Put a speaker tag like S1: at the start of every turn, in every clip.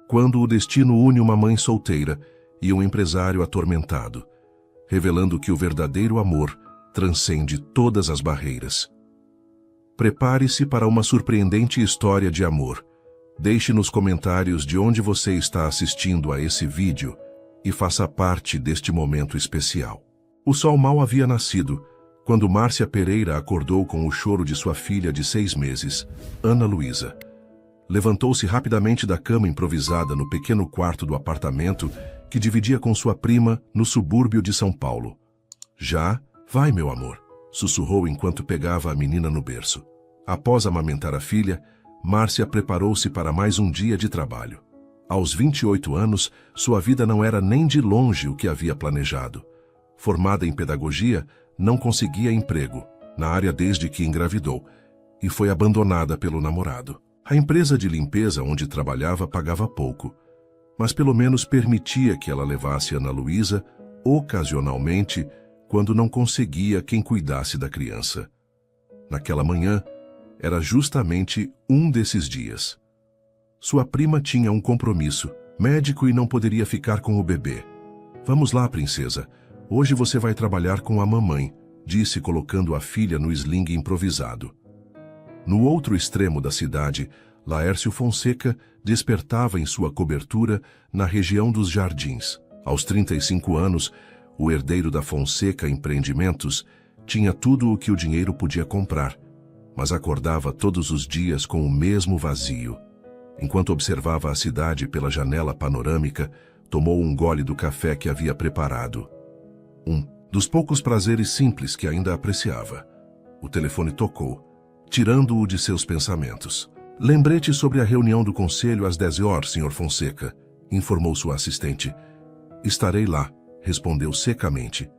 S1: quando o destino une uma mãe solteira e um empresário atormentado, revelando que o verdadeiro amor transcende todas as barreiras. Prepare-se para uma surpreendente história de amor. Deixe nos comentários de onde você está assistindo a esse vídeo e faça parte deste momento especial. O sol mal havia nascido quando Márcia Pereira acordou com o choro de sua filha de 6 meses, Ana Luísa. Levantou-se rapidamente da cama improvisada no pequeno quarto do apartamento que dividia com sua prima no subúrbio de São Paulo. Já? Vai, meu amor, sussurrou enquanto pegava a menina no berço. Após amamentar a filha, Márcia preparou-se para mais um dia de trabalho. Aos 28 anos, sua vida não era nem de longe o que havia planejado. Formada em pedagogia, não conseguia emprego na área desde que engravidou e foi abandonada pelo namorado. A empresa de limpeza onde trabalhava pagava pouco, mas pelo menos permitia que ela levasse Ana Luísa ocasionalmente quando não conseguia quem cuidasse da criança. Naquela manhã, era justamente um desses dias. Sua prima tinha um compromisso, médico, e não poderia ficar com o bebê. Vamos lá, princesa. Hoje você vai trabalhar com a mamãe, disse colocando a filha no sling improvisado. No outro extremo da cidade, Laércio Fonseca despertava em sua cobertura na região dos Jardins. Aos 35 anos, o herdeiro da Fonseca Empreendimentos tinha tudo o que o dinheiro podia comprar, mas acordava todos os dias com o mesmo vazio. Enquanto observava a cidade pela janela panorâmica, tomou um gole do café que havia preparado. Um dos poucos prazeres simples que ainda apreciava. O telefone tocou, tirando-o de seus pensamentos. Lembrete sobre a reunião do conselho às 10 horas, Sr. Fonseca, informou sua assistente. Estarei lá, respondeu secamente.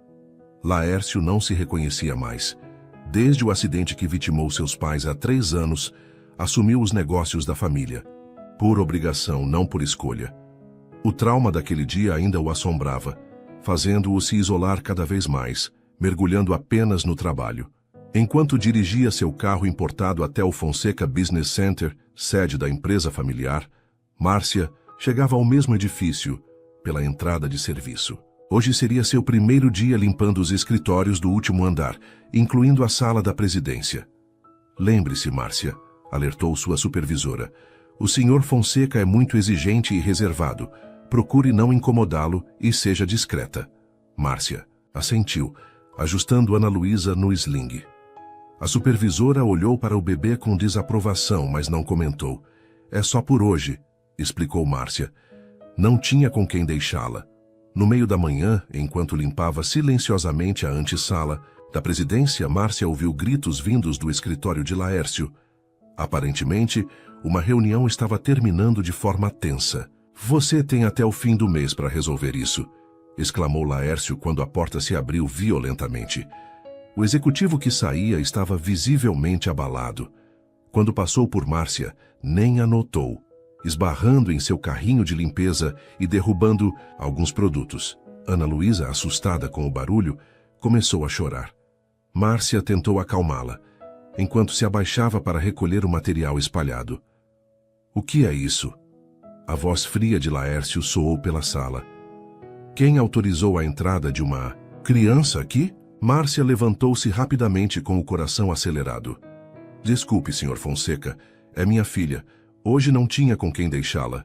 S1: Laércio não se reconhecia mais. Desde o acidente que vitimou seus pais há 3 anos, assumiu os negócios da família. Por obrigação, não por escolha. O trauma daquele dia ainda o assombrava, fazendo-o se isolar cada vez mais, mergulhando apenas no trabalho. Enquanto dirigia seu carro importado até o Fonseca Business Center, sede da empresa familiar, Márcia chegava ao mesmo edifício, pela entrada de serviço. Hoje seria seu primeiro dia limpando os escritórios do último andar, incluindo a sala da presidência. Lembre-se, Márcia, alertou sua supervisora. O Sr. Fonseca é muito exigente e reservado. Procure não incomodá-lo e seja discreta. Márcia assentiu, ajustando Ana Luísa no sling. A supervisora olhou para o bebê com desaprovação, mas não comentou. É só por hoje, explicou Márcia. Não tinha com quem deixá-la. No meio da manhã, enquanto limpava silenciosamente a antessala da presidência, Márcia ouviu gritos vindos do escritório de Laércio. Aparentemente, uma reunião estava terminando de forma tensa. Você tem até o fim do mês para resolver isso, exclamou Laércio quando a porta se abriu violentamente. O executivo que saía estava visivelmente abalado. Quando passou por Márcia, nem a notou, esbarrando em seu carrinho de limpeza e derrubando alguns produtos. Ana Luísa, assustada com o barulho, começou a chorar. Márcia tentou acalmá-la, enquanto se abaixava para recolher o material espalhado. O que é isso? A voz fria de Laércio soou pela sala. Quem autorizou a entrada de uma criança aqui? Márcia levantou-se rapidamente com o coração acelerado. Desculpe, Sr. Fonseca, é minha filha. Hoje não tinha com quem deixá-la.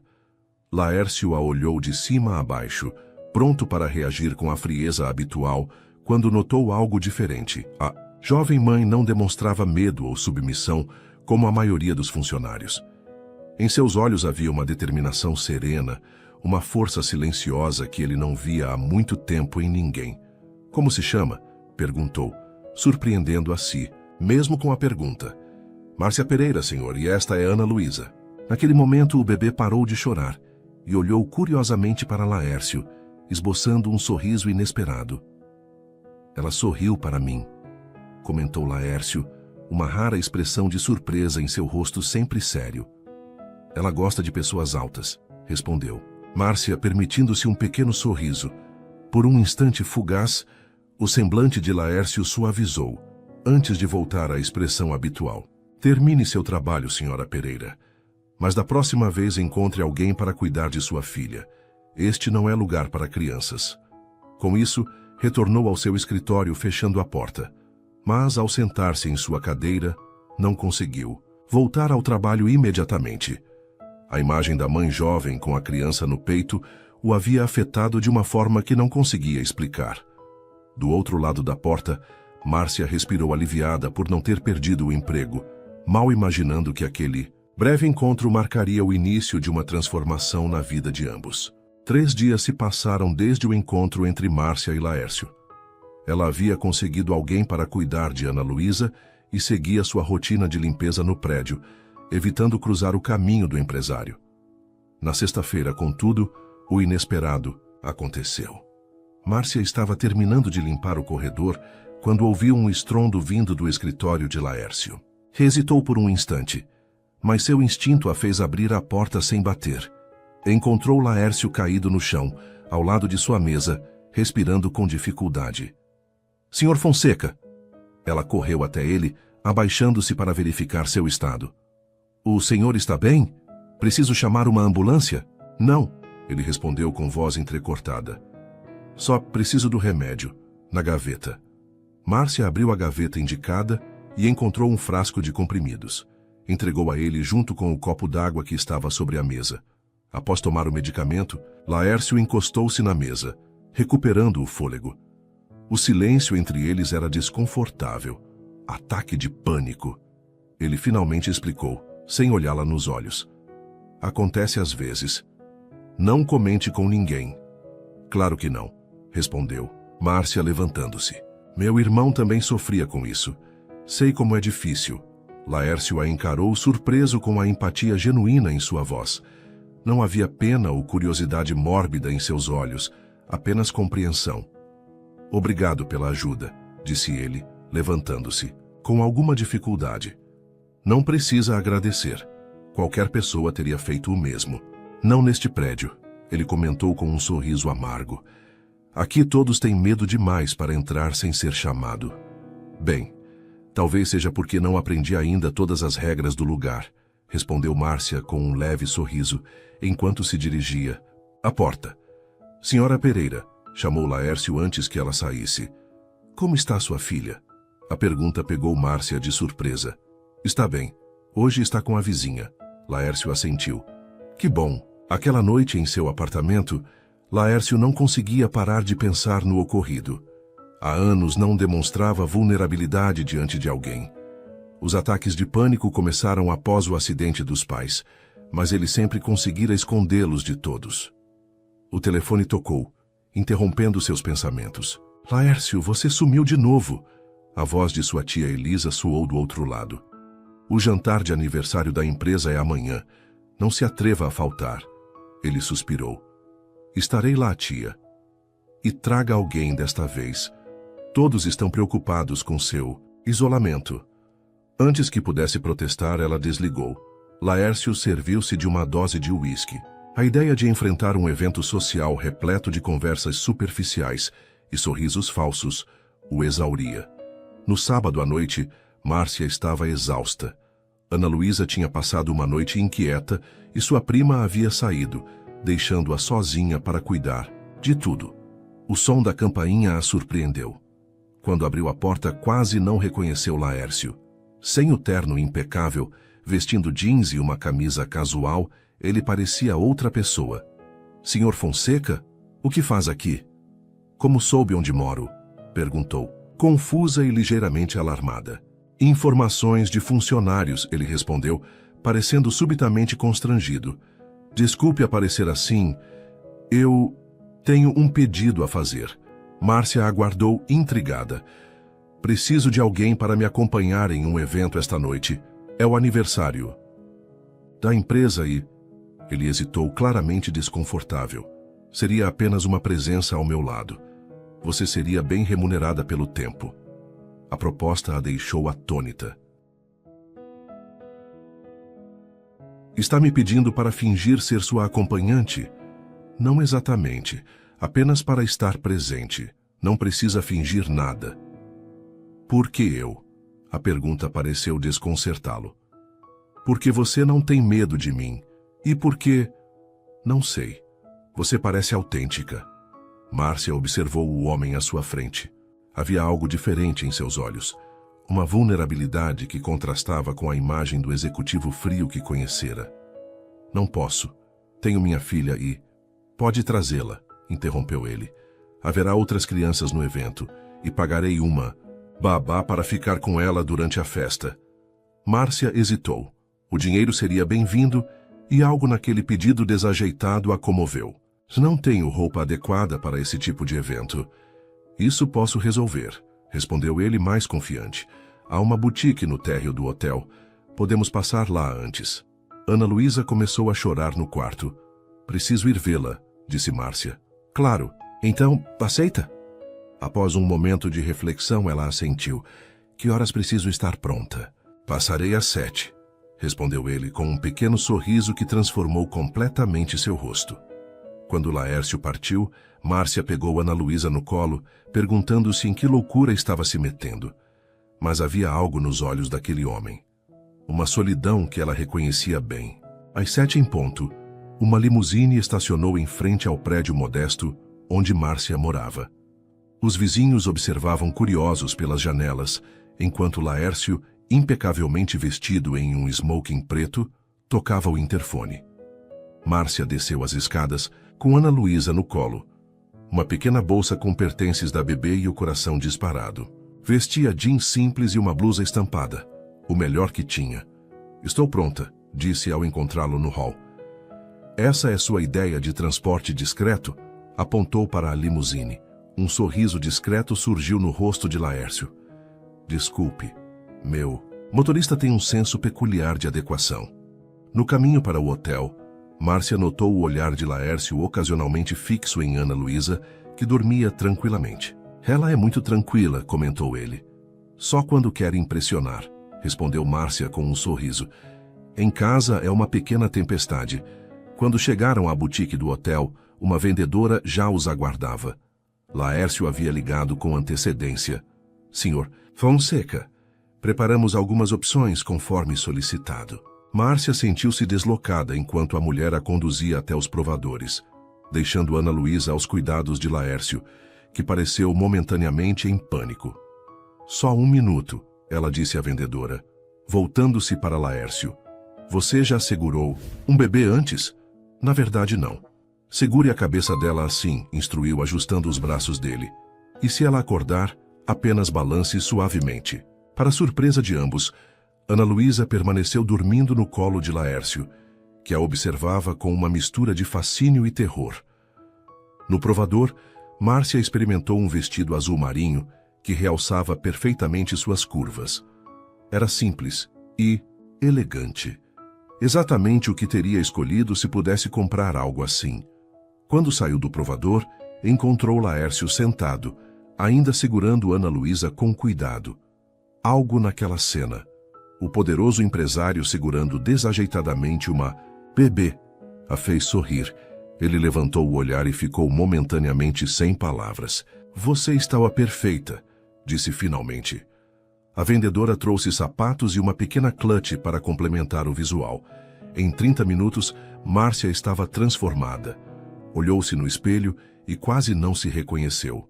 S1: Laércio a olhou de cima a baixo, pronto para reagir com a frieza habitual, quando notou algo diferente. A jovem mãe não demonstrava medo ou submissão, como a maioria dos funcionários. Em seus olhos havia uma determinação serena, uma força silenciosa que ele não via há muito tempo em ninguém. Como se chama? Perguntou, surpreendendo a si, mesmo com a pergunta. Márcia Pereira, senhor, e esta é Ana Luísa. Naquele momento, o bebê parou de chorar e olhou curiosamente para Laércio, esboçando um sorriso inesperado. Ela sorriu para mim, comentou Laércio, uma rara expressão de surpresa em seu rosto sempre sério. Ela gosta de pessoas altas, respondeu. Márcia, permitindo-se um pequeno sorriso. Por um instante fugaz, o semblante de Laércio suavizou, antes de voltar à expressão habitual. Termine seu trabalho, senhora Pereira. Mas da próxima vez encontre alguém para cuidar de sua filha. Este não é lugar para crianças. Com isso, retornou ao seu escritório fechando a porta. Mas, ao sentar-se em sua cadeira, não conseguiu voltar ao trabalho imediatamente. A imagem da mãe jovem com a criança no peito o havia afetado de uma forma que não conseguia explicar. Do outro lado da porta, Márcia respirou aliviada por não ter perdido o emprego, mal imaginando que aquele breve encontro marcaria o início de uma transformação na vida de ambos. 3 dias se passaram desde o encontro entre Márcia e Laércio. Ela havia conseguido alguém para cuidar de Ana Luísa e seguia sua rotina de limpeza no prédio, evitando cruzar o caminho do empresário. Na sexta-feira, contudo, o inesperado aconteceu. Márcia estava terminando de limpar o corredor quando ouviu um estrondo vindo do escritório de Laércio. Hesitou por um instante, mas seu instinto a fez abrir a porta sem bater. Encontrou Laércio caído no chão, ao lado de sua mesa, respirando com dificuldade. "Senhor Fonseca!" Ela correu até ele, abaixando-se para verificar seu estado. "O senhor está bem? Preciso chamar uma ambulância?" "Não", ele respondeu com voz entrecortada. "Só preciso do remédio, na gaveta." Márcia abriu a gaveta indicada e encontrou um frasco de comprimidos. Entregou a ele junto com o copo d'água que estava sobre a mesa. Após tomar o medicamento, Laércio encostou-se na mesa, recuperando o fôlego. O silêncio entre eles era desconfortável. Ataque de pânico. Ele finalmente explicou, sem olhá-la nos olhos. "Acontece às vezes. Não comente com ninguém." "Claro que não", respondeu, Márcia levantando-se. "Meu irmão também sofria com isso. Sei como é difícil." Laércio a encarou surpreso com a empatia genuína em sua voz. Não havia pena ou curiosidade mórbida em seus olhos, apenas compreensão. "Obrigado pela ajuda", disse ele, levantando-se, com alguma dificuldade. "Não precisa agradecer. Qualquer pessoa teria feito o mesmo. Não neste prédio", ele comentou com um sorriso amargo. "Aqui todos têm medo demais para entrar sem ser chamado." "Bem, talvez seja porque não aprendi ainda todas as regras do lugar", respondeu Márcia com um leve sorriso, enquanto se dirigia à porta. "Senhora Pereira", chamou Laércio antes que ela saísse. "Como está sua filha?" A pergunta pegou Márcia de surpresa. "Está bem. Hoje está com a vizinha." Laércio assentiu. "Que bom." Aquela noite em seu apartamento, Laércio não conseguia parar de pensar no ocorrido. Há anos não demonstrava vulnerabilidade diante de alguém. Os ataques de pânico começaram após o acidente dos pais, mas ele sempre conseguira escondê-los de todos. O telefone tocou, interrompendo seus pensamentos. "Laércio, você sumiu de novo." A voz de sua tia Elisa soou do outro lado. "O jantar de aniversário da empresa é amanhã. Não se atreva a faltar." Ele suspirou. "Estarei lá, tia. E traga alguém desta vez. Todos estão preocupados com seu isolamento." Antes que pudesse protestar, ela desligou. Laércio serviu-se de uma dose de uísque. A ideia de enfrentar um evento social repleto de conversas superficiais e sorrisos falsos o exauria. No sábado à noite, Márcia estava exausta. Ana Luísa tinha passado uma noite inquieta e sua prima havia saído, deixando-a sozinha para cuidar de tudo. O som da campainha a surpreendeu. Quando abriu a porta, quase não reconheceu Laércio. Sem o terno impecável, vestindo jeans e uma camisa casual, ele parecia outra pessoa. "Senhor Fonseca? O que faz aqui?" "Como soube onde moro?" perguntou, confusa e ligeiramente alarmada. "Informações de funcionários", ele respondeu, parecendo subitamente constrangido. "Desculpe aparecer assim. Eu tenho um pedido a fazer." Márcia aguardou intrigada. "Preciso de alguém para me acompanhar em um evento esta noite. É o aniversário da empresa e..." Ele hesitou, claramente desconfortável. "Seria apenas uma presença ao meu lado. Você seria bem remunerada pelo tempo." A proposta a deixou atônita. "Está me pedindo para fingir ser sua acompanhante?" "Não exatamente. Apenas para estar presente. Não precisa fingir nada." "Por que eu?" A pergunta pareceu desconcertá-lo. Porque você não tem medo de mim. E porque... Não sei. Você parece autêntica. Márcia observou o homem à sua frente. Havia algo diferente em seus olhos. Uma vulnerabilidade que contrastava com a imagem do executivo frio que conhecera. Não posso. Tenho minha filha e... Pode trazê-la, interrompeu ele. Haverá outras crianças no evento e pagarei uma babá para ficar com ela durante a festa. Márcia hesitou. O dinheiro seria bem-vindo e algo naquele pedido desajeitado a comoveu. Não tenho roupa adequada para esse tipo de evento. Isso posso resolver, respondeu ele mais confiante. Há uma boutique no térreo do hotel. Podemos passar lá antes. Ana Luísa começou a chorar no quarto. Preciso ir vê-la, disse Márcia. Claro. Então, aceita? Após um momento de reflexão, ela assentiu. Que horas preciso estar pronta? Passarei às 7, respondeu ele com um pequeno sorriso que transformou completamente seu rosto. Quando Laércio partiu, Márcia pegou Ana Luísa no colo, perguntando-se em que loucura estava se metendo. Mas havia algo nos olhos daquele homem. Uma solidão que ela reconhecia bem. Às 7 em ponto, uma limusine estacionou em frente ao prédio modesto onde Márcia morava. Os vizinhos observavam curiosos pelas janelas, enquanto Laércio, impecavelmente vestido em um smoking preto, tocava o interfone. Márcia desceu as escadas, com Ana Luísa no colo. Uma pequena bolsa com pertences da bebê e o coração disparado. Vestia jeans simples e uma blusa estampada. O melhor que tinha. Estou pronta, disse ao encontrá-lo no hall. Essa é sua ideia de transporte discreto? Apontou para a limusine. Um sorriso discreto surgiu no rosto de Laércio. Desculpe, meu motorista tem um senso peculiar de adequação. No caminho para o hotel, Márcia notou o olhar de Laércio ocasionalmente fixo em Ana Luísa, que dormia tranquilamente. Ela é muito tranquila, comentou ele. Só quando quer impressionar, respondeu Márcia com um sorriso. Em casa é uma pequena tempestade. Quando chegaram à boutique do hotel, uma vendedora já os aguardava. Laércio havia ligado com antecedência. Senhor Fonseca, preparamos algumas opções conforme solicitado. Márcia sentiu-se deslocada enquanto a mulher a conduzia até os provadores, deixando Ana Luísa aos cuidados de Laércio, que pareceu momentaneamente em pânico. Só um minuto, ela disse à vendedora, voltando-se para Laércio. Você já segurou um bebê antes? Na verdade, não. Segure a cabeça dela assim, instruiu ajustando os braços dele. E se ela acordar, apenas balance suavemente. Para surpresa de ambos, Ana Luísa permaneceu dormindo no colo de Laércio, que a observava com uma mistura de fascínio e terror. No provador, Márcia experimentou um vestido azul marinho que realçava perfeitamente suas curvas. Era simples e elegante. Exatamente o que teria escolhido se pudesse comprar algo assim. Quando saiu do provador, encontrou Laércio sentado, ainda segurando Ana Luísa com cuidado. Algo naquela cena. O poderoso empresário segurando desajeitadamente uma bebê a fez sorrir. Ele levantou o olhar e ficou momentaneamente sem palavras. Você estava perfeita, disse finalmente. A vendedora trouxe sapatos e uma pequena clutch para complementar o visual. Em 30 minutos, Márcia estava transformada. Olhou-se no espelho e quase não se reconheceu.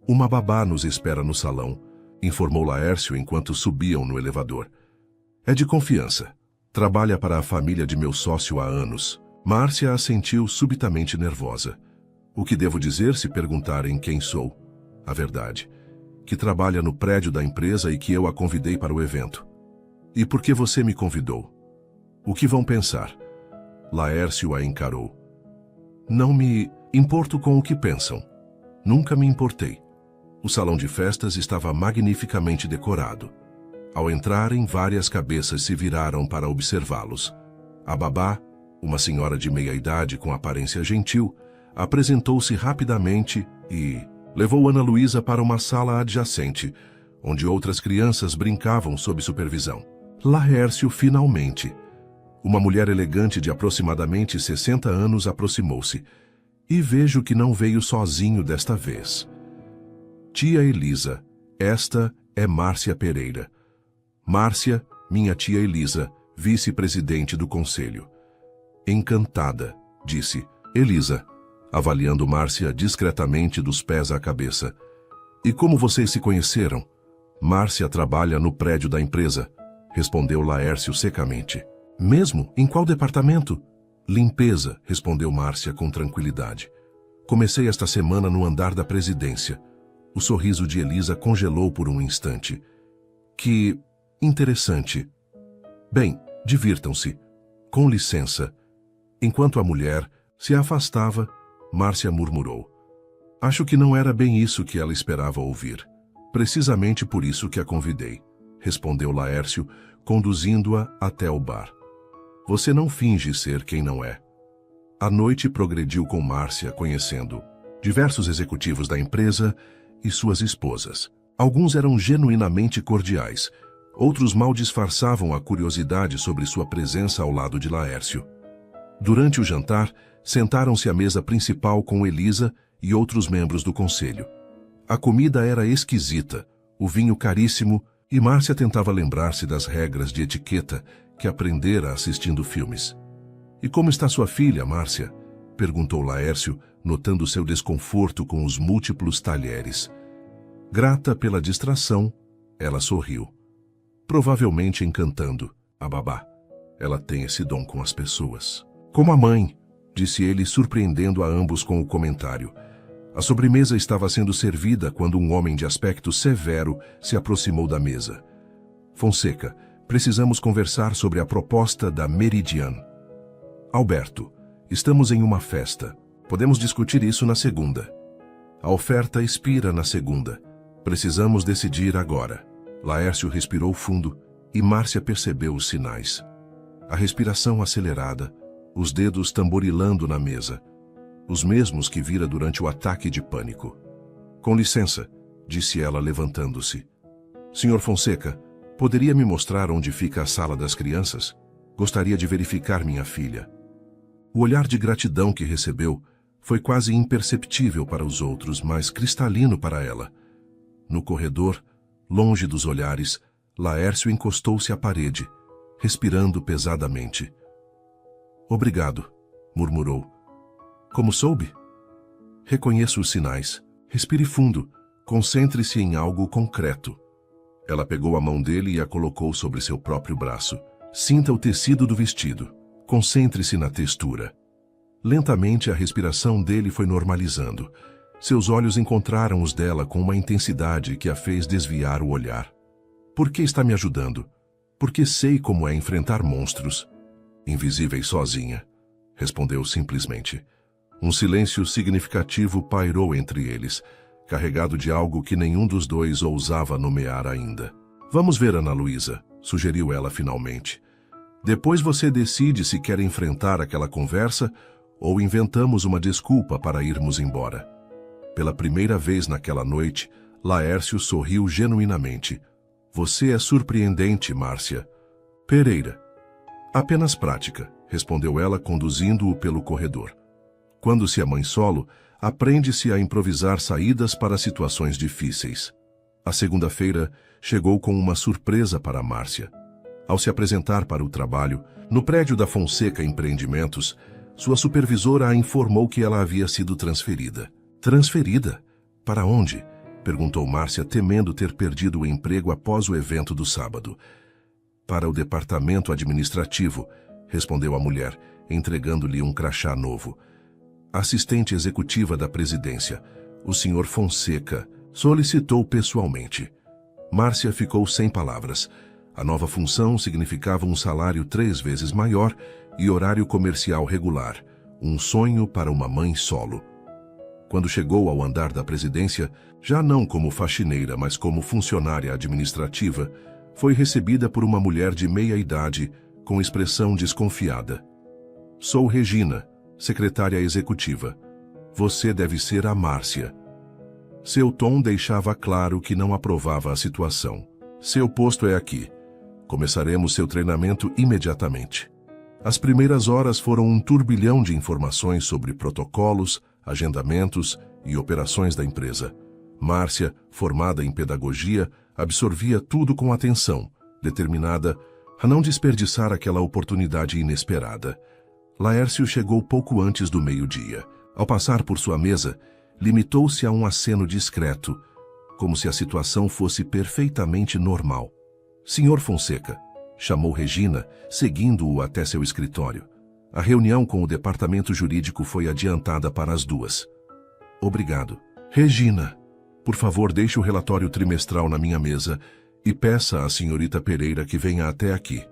S1: Uma babá nos espera no salão, informou Laércio enquanto subiam no elevador. É de confiança. Trabalha para a família de meu sócio há anos. Márcia assentiu subitamente nervosa. O que devo dizer se perguntarem quem sou? A verdade. Que trabalha no prédio da empresa e que eu a convidei para o evento. E por que você me convidou? O que vão pensar? Laércio a encarou. Não me importo com o que pensam. Nunca me importei. O salão de festas estava magnificamente decorado. Ao entrarem, várias cabeças se viraram para observá-los. A babá, uma senhora de meia-idade com aparência gentil, apresentou-se rapidamente e levou Ana Luísa para uma sala adjacente, onde outras crianças brincavam sob supervisão. Laércio finalmente. Uma mulher elegante de aproximadamente 60 anos aproximou-se. E vejo que não veio sozinho desta vez. Tia Elisa, esta é Márcia Pereira. Márcia, minha tia Elisa, vice-presidente do conselho. Encantada, disse Elisa, avaliando Márcia discretamente dos pés à cabeça. E como vocês se conheceram? Márcia trabalha no prédio da empresa, respondeu Laércio secamente. Mesmo? Em qual departamento? Limpeza, respondeu Márcia com tranquilidade. Comecei esta semana no andar da presidência. O sorriso de Elisa congelou por um instante. Que interessante. Bem, divirtam-se. Com licença. Enquanto a mulher se afastava, Márcia murmurou. Acho que não era bem isso que ela esperava ouvir. Precisamente por isso que a convidei, respondeu Laércio, conduzindo-a até o bar. Você não finge ser quem não é. A noite progrediu com Márcia conhecendo diversos executivos da empresa e suas esposas. Alguns eram genuinamente cordiais, outros mal disfarçavam a curiosidade sobre sua presença ao lado de Laércio. Durante o jantar, sentaram-se à mesa principal com Elisa e outros membros do conselho. A comida era esquisita, o vinho caríssimo, e Márcia tentava lembrar-se das regras de etiqueta que aprendera assistindo filmes. E como está sua filha, Márcia? Perguntou Laércio, notando seu desconforto com os múltiplos talheres. Grata pela distração, ela sorriu. Provavelmente encantando a babá. Ela tem esse dom com as pessoas. Como a mãe, disse ele, surpreendendo a ambos com o comentário. A sobremesa estava sendo servida quando um homem de aspecto severo se aproximou da mesa. Fonseca, precisamos conversar sobre a proposta da Meridian. Alberto, estamos em uma festa. Podemos discutir isso na segunda. A oferta expira na segunda. Precisamos decidir agora. Laércio respirou fundo e Márcia percebeu os sinais. A respiração acelerada, os dedos tamborilando na mesa. Os mesmos que vira durante o ataque de pânico. Com licença, disse ela levantando-se. Senhor Fonseca, poderia me mostrar onde fica a sala das crianças? Gostaria de verificar minha filha. O olhar de gratidão que recebeu foi quase imperceptível para os outros, mas cristalino para ela. No corredor, longe dos olhares, Laércio encostou-se à parede, respirando pesadamente. Obrigado, murmurou. Como soube? Reconheço os sinais. Respire fundo. Concentre-se em algo concreto. Ela pegou a mão dele e a colocou sobre seu próprio braço. Sinta o tecido do vestido. Concentre-se na textura. Lentamente a respiração dele foi normalizando. Seus olhos encontraram os dela com uma intensidade que a fez desviar o olhar. Por que está me ajudando? Porque sei como é enfrentar monstros. Invisíveis sozinha, respondeu simplesmente. Um silêncio significativo pairou entre eles, carregado de algo que nenhum dos dois ousava nomear ainda. Vamos ver, Ana Luísa, sugeriu ela finalmente. Depois você decide se quer enfrentar aquela conversa ou inventamos uma desculpa para irmos embora. Pela primeira vez naquela noite, Laércio sorriu genuinamente. Você é surpreendente, Márcia. Pereira. Apenas prática, respondeu ela, conduzindo-o pelo corredor. Quando se é mãe solo, aprende-se a improvisar saídas para situações difíceis. A segunda-feira chegou com uma surpresa para Márcia. Ao se apresentar para o trabalho, no prédio da Fonseca Empreendimentos, sua supervisora a informou que ela havia sido transferida. Transferida? Para onde? Perguntou Márcia, temendo ter perdido o emprego após o evento do sábado. Para o departamento administrativo, respondeu a mulher, entregando-lhe um crachá novo. Assistente executiva da presidência, o Sr. Fonseca, solicitou pessoalmente. Márcia ficou sem palavras. A nova função significava um salário 3 vezes maior e horário comercial regular, um sonho para uma mãe solo. Quando chegou ao andar da presidência, já não como faxineira, mas como funcionária administrativa, foi recebida por uma mulher de meia-idade, com expressão desconfiada. Sou Regina, secretária executiva. Você deve ser a Márcia. Seu tom deixava claro que não aprovava a situação. Seu posto é aqui. Começaremos seu treinamento imediatamente. As primeiras horas foram um turbilhão de informações sobre protocolos, agendamentos e operações da empresa. Márcia, formada em pedagogia, absorvia tudo com atenção, determinada, a não desperdiçar aquela oportunidade inesperada. Laércio chegou pouco antes do meio-dia. Ao passar por sua mesa, limitou-se a um aceno discreto, como se a situação fosse perfeitamente normal. Senhor Fonseca, chamou Regina, seguindo-o até seu escritório. A reunião com o departamento jurídico foi adiantada para as 2. Obrigado. Regina, por favor, deixe o relatório trimestral na minha mesa e peça à senhorita Pereira que venha até aqui.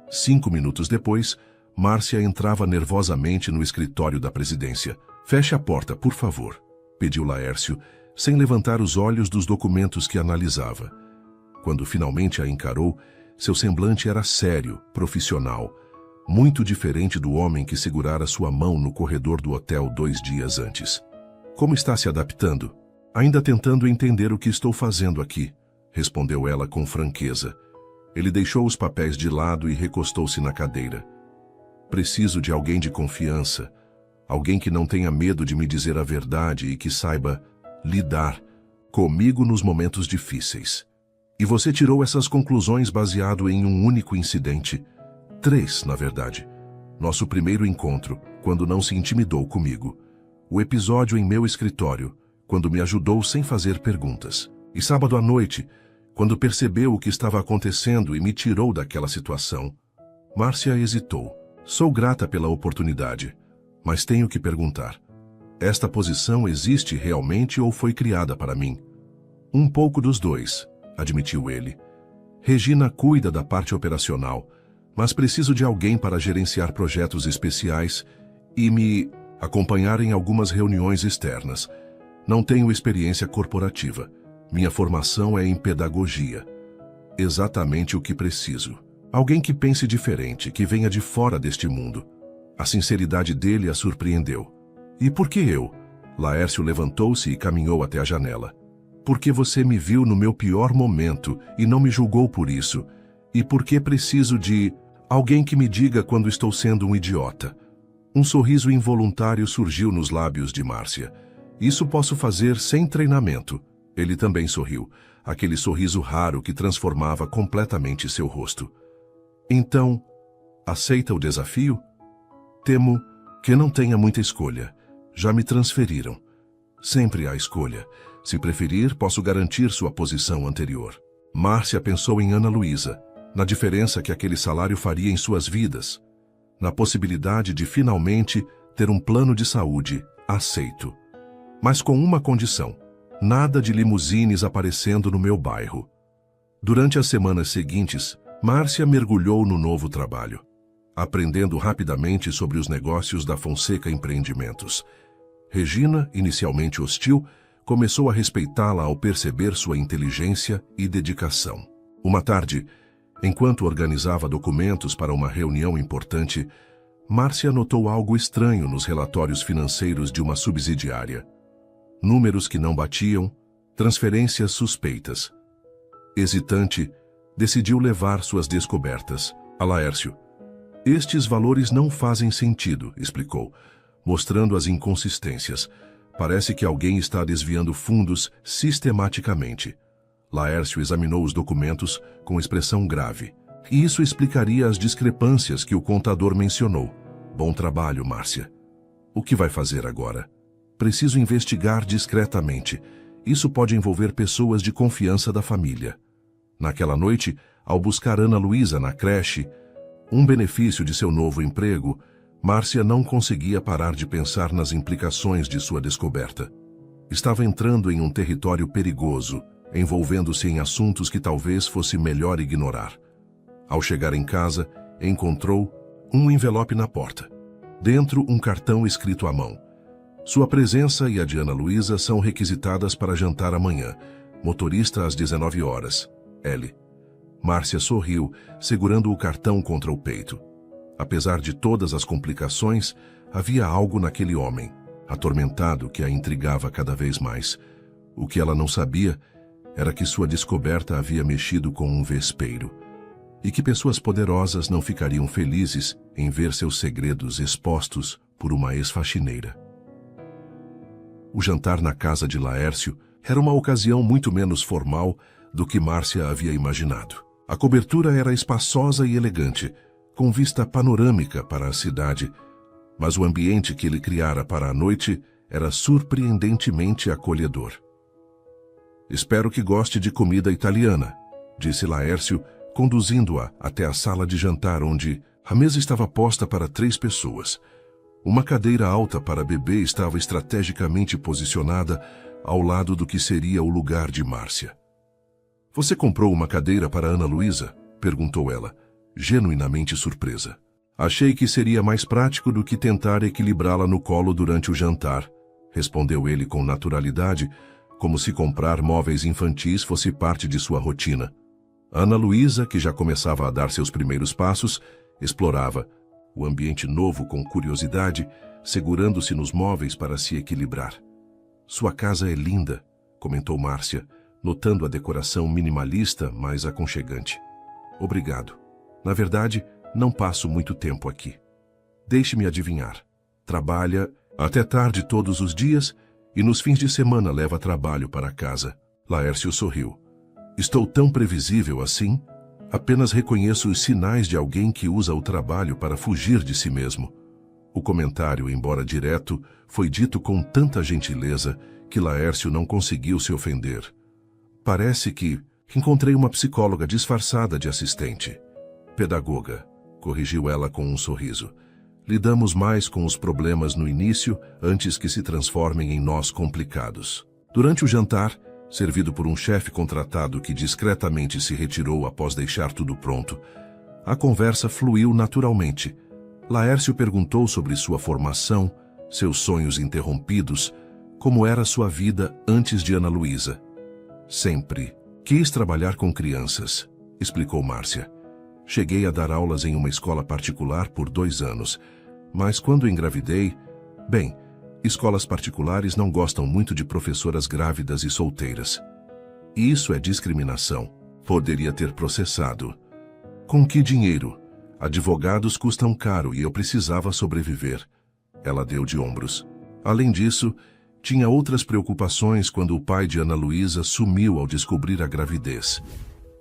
S1: 5 minutos depois, Márcia entrava nervosamente no escritório da presidência. Feche a porta, por favor, pediu Laércio, sem levantar os olhos dos documentos que analisava. Quando finalmente a encarou, seu semblante era sério, profissional, muito diferente do homem que segurara sua mão no corredor do hotel 2 dias antes. Como está se adaptando? Ainda tentando entender o que estou fazendo aqui, respondeu ela com franqueza. Ele deixou os papéis de lado e recostou-se na cadeira. Preciso de alguém de confiança, alguém que não tenha medo de me dizer a verdade e que saiba lidar comigo nos momentos difíceis. E você tirou essas conclusões baseado em um único incidente. 3, na verdade. Nosso primeiro encontro, quando não se intimidou comigo. O episódio em meu escritório, quando me ajudou sem fazer perguntas. E sábado à noite, quando percebeu o que estava acontecendo e me tirou daquela situação. Márcia hesitou. Sou grata pela oportunidade, mas tenho que perguntar. Esta posição existe realmente ou foi criada para mim? Um pouco dos dois, admitiu ele. Regina cuida da parte operacional, mas preciso de alguém para gerenciar projetos especiais e me acompanhar em algumas reuniões externas. Não tenho experiência corporativa. Minha formação é em pedagogia. Exatamente o que preciso. Alguém que pense diferente, que venha de fora deste mundo. A sinceridade dele a surpreendeu. E por que eu? Laércio levantou-se e caminhou até a janela. Porque você me viu no meu pior momento e não me julgou por isso. E porque preciso de alguém que me diga quando estou sendo um idiota. Um sorriso involuntário surgiu nos lábios de Márcia. Isso posso fazer sem treinamento. Ele também sorriu, aquele sorriso raro que transformava completamente seu rosto. Então, aceita o desafio? Temo que não tenha muita escolha. Já me transferiram. Sempre há escolha. Se preferir, posso garantir sua posição anterior. Márcia pensou em Ana Luísa, na diferença que aquele salário faria em suas vidas, na possibilidade de finalmente ter um plano de saúde aceito. Mas com uma condição: nada de limusines aparecendo no meu bairro. Durante as semanas seguintes, Márcia mergulhou no novo trabalho, aprendendo rapidamente sobre os negócios da Fonseca Empreendimentos. Regina, inicialmente hostil, começou a respeitá-la ao perceber sua inteligência e dedicação. Uma tarde, enquanto organizava documentos para uma reunião importante, Márcia notou algo estranho nos relatórios financeiros de uma subsidiária. Números que não batiam, transferências suspeitas. Hesitante, decidiu levar suas descobertas a Laércio. Estes valores não fazem sentido, explicou, mostrando as inconsistências. Parece que alguém está desviando fundos sistematicamente. Laércio examinou os documentos com expressão grave. E isso explicaria as discrepâncias que o contador mencionou. Bom trabalho, Márcia. O que vai fazer agora? Preciso investigar discretamente. Isso pode envolver pessoas de confiança da família. Naquela noite, ao buscar Ana Luísa na creche, um benefício de seu novo emprego, Márcia não conseguia parar de pensar nas implicações de sua descoberta. Estava entrando em um território perigoso, envolvendo-se em assuntos que talvez fosse melhor ignorar. Ao chegar em casa, encontrou um envelope na porta. Dentro, um cartão escrito à mão. Sua presença e a de Ana Luísa são requisitadas para jantar amanhã. Motorista às 19 horas. L. Márcia sorriu, segurando o cartão contra o peito. Apesar de todas as complicações, havia algo naquele homem, atormentado, que a intrigava cada vez mais. O que ela não sabia era que sua descoberta havia mexido com um vespeiro, e que pessoas poderosas não ficariam felizes em ver seus segredos expostos por uma ex-faxineira. O jantar na casa de Laércio era uma ocasião muito menos formal do que Márcia havia imaginado. A cobertura era espaçosa e elegante, com vista panorâmica para a cidade, mas o ambiente que ele criara para a noite era surpreendentemente acolhedor. Espero que goste de comida italiana, disse Laércio, conduzindo-a até a sala de jantar onde a mesa estava posta para 3 pessoas. Uma cadeira alta para bebê estava estrategicamente posicionada ao lado do que seria o lugar de Márcia. Você comprou uma cadeira para Ana Luísa? Perguntou ela, genuinamente surpresa. Achei que seria mais prático do que tentar equilibrá-la no colo durante o jantar, respondeu ele com naturalidade, como se comprar móveis infantis fosse parte de sua rotina. Ana Luísa, que já começava a dar seus primeiros passos, explorava o ambiente novo com curiosidade, segurando-se nos móveis para se equilibrar. Sua casa é linda, comentou Márcia, notando a decoração minimalista, mas aconchegante. Obrigado. Na verdade, não passo muito tempo aqui. Deixe-me adivinhar. Trabalha até tarde todos os dias e nos fins de semana leva trabalho para casa. Laércio sorriu. Estou tão previsível assim? Apenas reconheço os sinais de alguém que usa o trabalho para fugir de si mesmo. O comentário, embora direto, foi dito com tanta gentileza que Laércio não conseguiu se ofender. Parece que encontrei uma psicóloga disfarçada de assistente. Pedagoga, corrigiu ela com um sorriso. Lidamos mais com os problemas no início antes que se transformem em nós complicados. Durante o jantar, servido por um chefe contratado que discretamente se retirou após deixar tudo pronto, a conversa fluiu naturalmente. Laércio perguntou sobre sua formação, seus sonhos interrompidos, como era sua vida antes de Ana Luísa. Sempre quis trabalhar com crianças, explicou Márcia. Cheguei a dar aulas em uma escola particular por 2 anos, mas quando engravidei... Bem, escolas particulares não gostam muito de professoras grávidas e solteiras. Isso é discriminação. Poderia ter processado. Com que dinheiro? Advogados custam caro e eu precisava sobreviver. Ela deu de ombros. Além disso, tinha outras preocupações quando o pai de Ana Luísa sumiu ao descobrir a gravidez.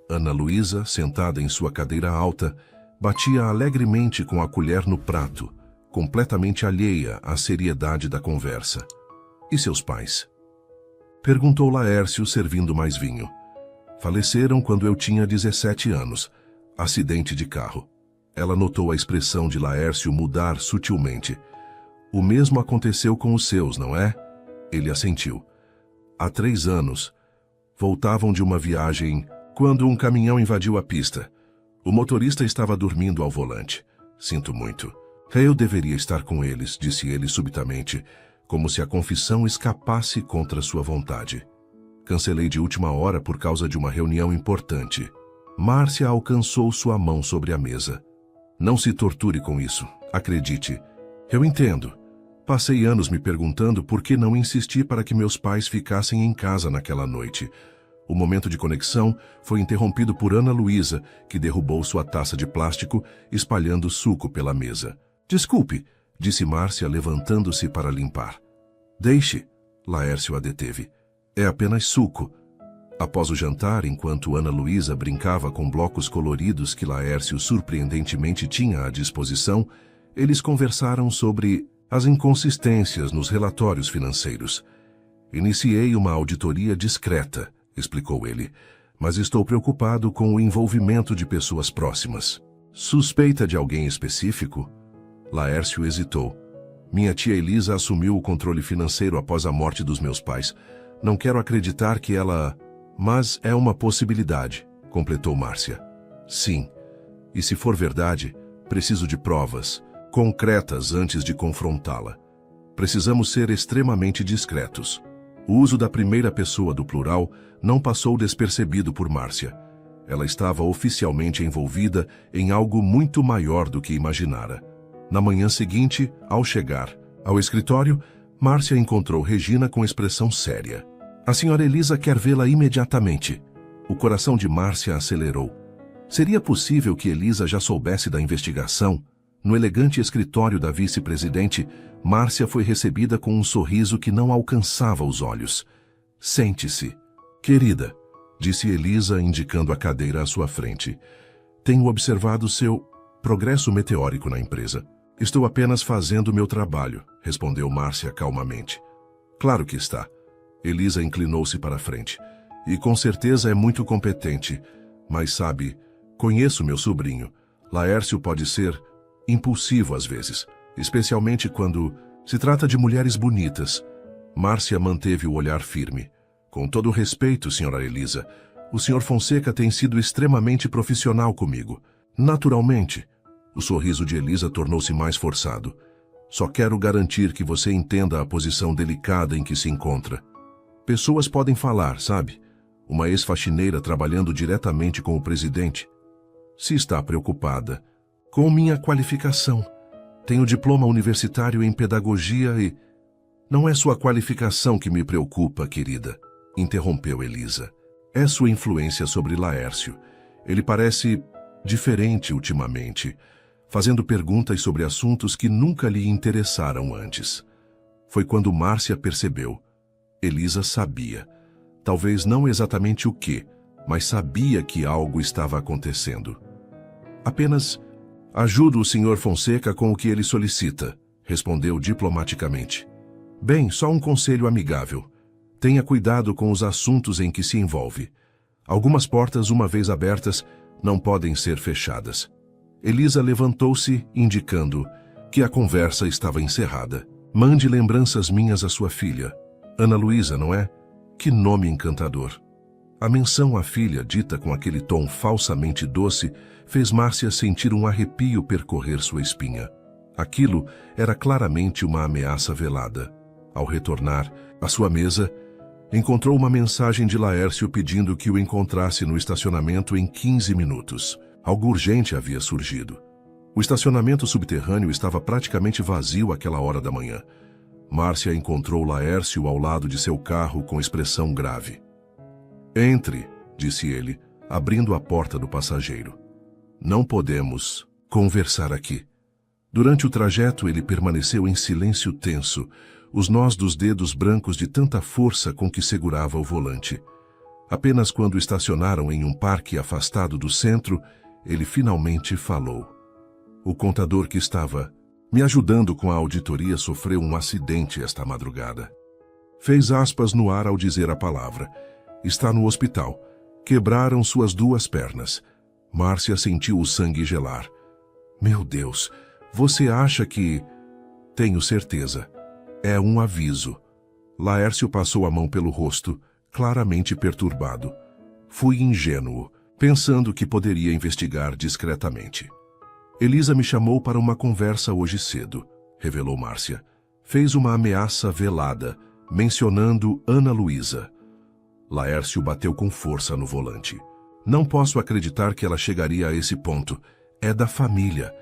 S1: Ana Luísa, sentada em sua cadeira alta, batia alegremente com a colher no prato, completamente alheia à seriedade da conversa. E seus pais? Perguntou Laércio, servindo mais vinho. Faleceram quando eu tinha 17 anos. Acidente de carro. Ela notou a expressão de Laércio mudar sutilmente. O mesmo aconteceu com os seus, não é? Ele assentiu. Há 3 anos. Voltavam de uma viagem quando um caminhão invadiu a pista. O motorista estava dormindo ao volante. Sinto muito. Eu deveria estar com eles, disse ele subitamente, como se a confissão escapasse contra sua vontade. Cancelei de última hora por causa de uma reunião importante. Márcia alcançou sua mão sobre a mesa. Não se torture com isso, acredite. Eu entendo. Passei anos me perguntando por que não insisti para que meus pais ficassem em casa naquela noite. O momento de conexão foi interrompido por Ana Luísa, que derrubou sua taça de plástico, espalhando suco pela mesa. Desculpe, disse Márcia, levantando-se para limpar. Deixe, Laércio a deteve. É apenas suco. Após o jantar, enquanto Ana Luísa brincava com blocos coloridos que Laércio surpreendentemente tinha à disposição, eles conversaram sobre as inconsistências nos relatórios financeiros. Iniciei uma auditoria discreta, explicou ele, mas estou preocupado com o envolvimento de pessoas próximas. Suspeita de alguém específico? Laércio hesitou. Minha tia Elisa assumiu o controle financeiro após a morte dos meus pais. Não quero acreditar que ela... Mas é uma possibilidade, completou Márcia. Sim. E se for verdade, preciso de provas concretas antes de confrontá-la. Precisamos ser extremamente discretos. O uso da primeira pessoa do plural não passou despercebido por Márcia. Ela estava oficialmente envolvida em algo muito maior do que imaginara. Na manhã seguinte, ao chegar ao escritório, Márcia encontrou Regina com expressão séria. A senhora Elisa quer vê-la imediatamente. O coração de Márcia acelerou. Seria possível que Elisa já soubesse da investigação? No elegante escritório da vice-presidente, Márcia foi recebida com um sorriso que não alcançava os olhos. Sente-se. Querida, disse Elisa, indicando a cadeira à sua frente. Tenho observado seu progresso meteórico na empresa. Estou apenas fazendo meu trabalho, respondeu Márcia calmamente. Claro que está. Elisa inclinou-se para a frente. E com certeza é muito competente. Mas sabe, conheço meu sobrinho. Laércio pode ser impulsivo às vezes, especialmente quando se trata de mulheres bonitas. Márcia manteve o olhar firme. Com todo o respeito, senhora Elisa, o senhor Fonseca tem sido extremamente profissional comigo. Naturalmente. O sorriso de Elisa tornou-se mais forçado. Só quero garantir que você entenda a posição delicada em que se encontra. Pessoas podem falar, sabe? Uma ex-faxineira trabalhando diretamente com o presidente. Se está preocupada com minha qualificação. Tenho diploma universitário em pedagogia e... Não é sua qualificação que me preocupa, querida, interrompeu Elisa. É sua influência sobre Laércio. Ele parece diferente ultimamente, fazendo perguntas sobre assuntos que nunca lhe interessaram antes. Foi quando Márcia percebeu. Elisa sabia. Talvez não exatamente o que, mas sabia que algo estava acontecendo. Apenas ajudo o Sr. Fonseca com o que ele solicita, respondeu diplomaticamente. Bem, só um conselho amigável. Tenha cuidado com os assuntos em que se envolve. Algumas portas, uma vez abertas, não podem ser fechadas. Elisa levantou-se, indicando que a conversa estava encerrada. Mande lembranças minhas à sua filha. Ana Luísa, não é? Que nome encantador. A menção à filha, dita com aquele tom falsamente doce, fez Márcia sentir um arrepio percorrer sua espinha. Aquilo era claramente uma ameaça velada. Ao retornar à sua mesa, encontrou uma mensagem de Laércio pedindo que o encontrasse no estacionamento em 15 minutos. Algo urgente havia surgido. O estacionamento subterrâneo estava praticamente vazio àquela hora da manhã. Márcia encontrou Laércio ao lado de seu carro com expressão grave. Entre, disse ele, abrindo a porta do passageiro. Não podemos conversar aqui. Durante o trajeto ele permaneceu em silêncio tenso, os nós dos dedos brancos de tanta força com que segurava o volante. Apenas quando estacionaram em um parque afastado do centro, ele finalmente falou. O contador que estava me ajudando com a auditoria sofreu um acidente esta madrugada. Fez aspas no ar ao dizer a palavra. Está no hospital. Quebraram suas 2 pernas. Márcia sentiu o sangue gelar. Meu Deus, você acha que... Tenho certeza. É um aviso. Laércio passou a mão pelo rosto, claramente perturbado. Fui ingênuo, pensando que poderia investigar discretamente. Elisa me chamou para uma conversa hoje cedo, revelou Márcia. Fez uma ameaça velada, mencionando Ana Luísa. Laércio bateu com força no volante. Não posso acreditar que ela chegaria a esse ponto. É da família.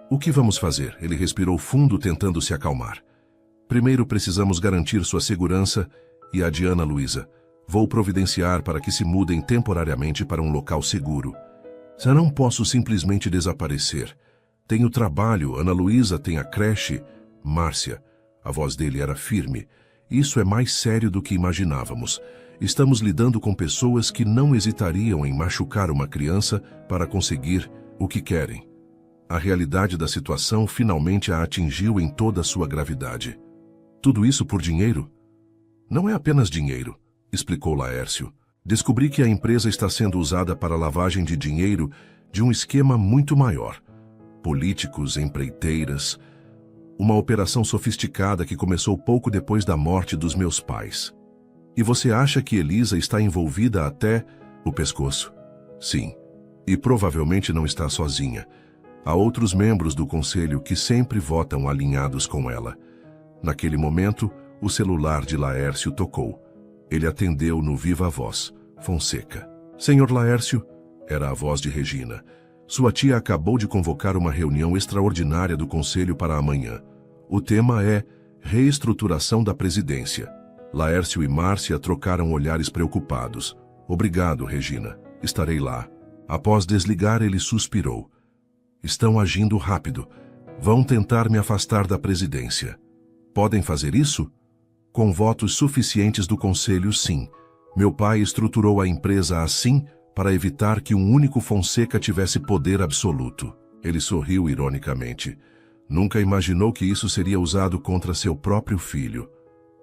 S1: O que vamos fazer? Ele respirou fundo, tentando se acalmar. Primeiro precisamos garantir sua segurança e a de Ana Luísa. Vou providenciar para que se mudem temporariamente para um local seguro. Já não posso simplesmente desaparecer. Tenho trabalho, Ana Luísa tem a creche. Márcia, a voz dele era firme. Isso é mais sério do que imaginávamos. Estamos lidando com pessoas que não hesitariam em machucar uma criança para conseguir o que querem. A realidade da situação finalmente a atingiu em toda a sua gravidade. Tudo isso por dinheiro? Não é apenas dinheiro, explicou Laércio. Descobri que a empresa está sendo usada para lavagem de dinheiro de um esquema muito maior. Políticos, empreiteiras... Uma operação sofisticada que começou pouco depois da morte dos meus pais. E você acha que Elisa está envolvida até o pescoço? Sim. E provavelmente não está sozinha. Há outros membros do conselho que sempre votam alinhados com ela. Naquele momento, o celular de Laércio tocou. Ele atendeu no viva voz. Fonseca. Senhor Laércio, era a voz de Regina. Sua tia acabou de convocar uma reunião extraordinária do conselho para amanhã. O tema é reestruturação da presidência. Laércio e Márcia trocaram olhares preocupados. Obrigado, Regina. Estarei lá. Após desligar, ele suspirou. Estão agindo rápido. Vão tentar me afastar da presidência. Podem fazer isso? Com votos suficientes do conselho, sim. Meu pai estruturou a empresa assim para evitar que um único Fonseca tivesse poder absoluto. Ele sorriu ironicamente. Nunca imaginou que isso seria usado contra seu próprio filho.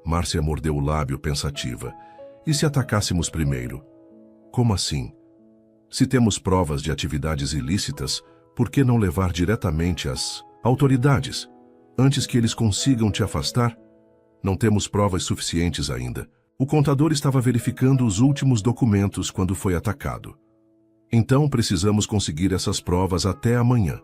S1: Márcia mordeu o lábio pensativa. E se atacássemos primeiro? Como assim? Se temos provas de atividades ilícitas, por que não levar diretamente às autoridades, antes que eles consigam te afastar? Não temos provas suficientes ainda. O contador estava verificando os últimos documentos quando foi atacado. Então precisamos conseguir essas provas até amanhã.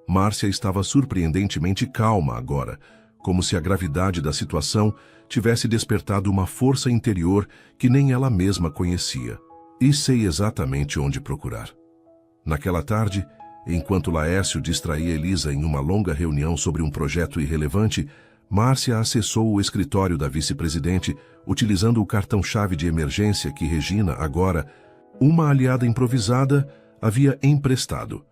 S1: Márcia estava surpreendentemente calma agora, como se a gravidade da situação tivesse despertado uma força interior que nem ela mesma conhecia. E sei exatamente onde procurar. Naquela tarde, enquanto Laércio distraía Elisa em uma longa reunião sobre um projeto irrelevante, Márcia acessou o escritório da vice-presidente, utilizando o cartão-chave de emergência que Regina, agora, uma aliada improvisada, havia emprestado.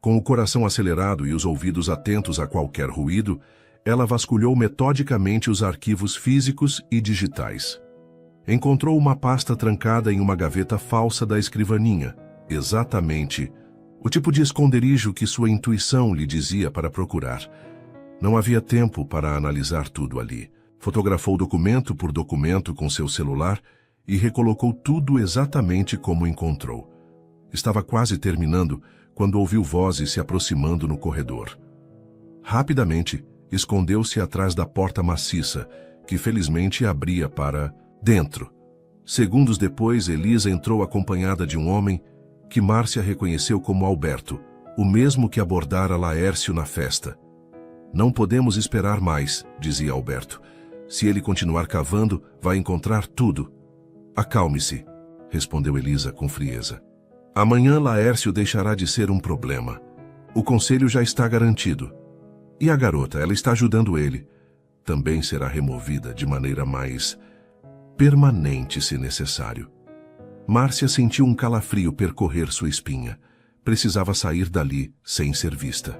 S1: Com o coração acelerado e os ouvidos atentos a qualquer ruído, ela vasculhou metodicamente os arquivos físicos e digitais. Encontrou uma pasta trancada em uma gaveta falsa da escrivaninha, exatamente o tipo de esconderijo que sua intuição lhe dizia para procurar. Não havia tempo para analisar tudo ali. Fotografou documento por documento com seu celular e recolocou tudo exatamente como encontrou. Estava quase terminando quando ouviu vozes se aproximando no corredor. Rapidamente, escondeu-se atrás da porta maciça, que felizmente abria para dentro. Segundos depois, Elisa entrou acompanhada de um homem que Márcia reconheceu como Alberto, o mesmo que abordara Laércio na festa. Não podemos esperar mais, dizia Alberto. Se ele continuar cavando, vai encontrar tudo. Acalme-se, respondeu Elisa com frieza. Amanhã Laércio deixará de ser um problema. O conselho já está garantido. E a garota, ela está ajudando ele. Também será removida de maneira mais permanente, se necessário. Márcia sentiu um calafrio percorrer sua espinha. Precisava sair dali sem ser vista.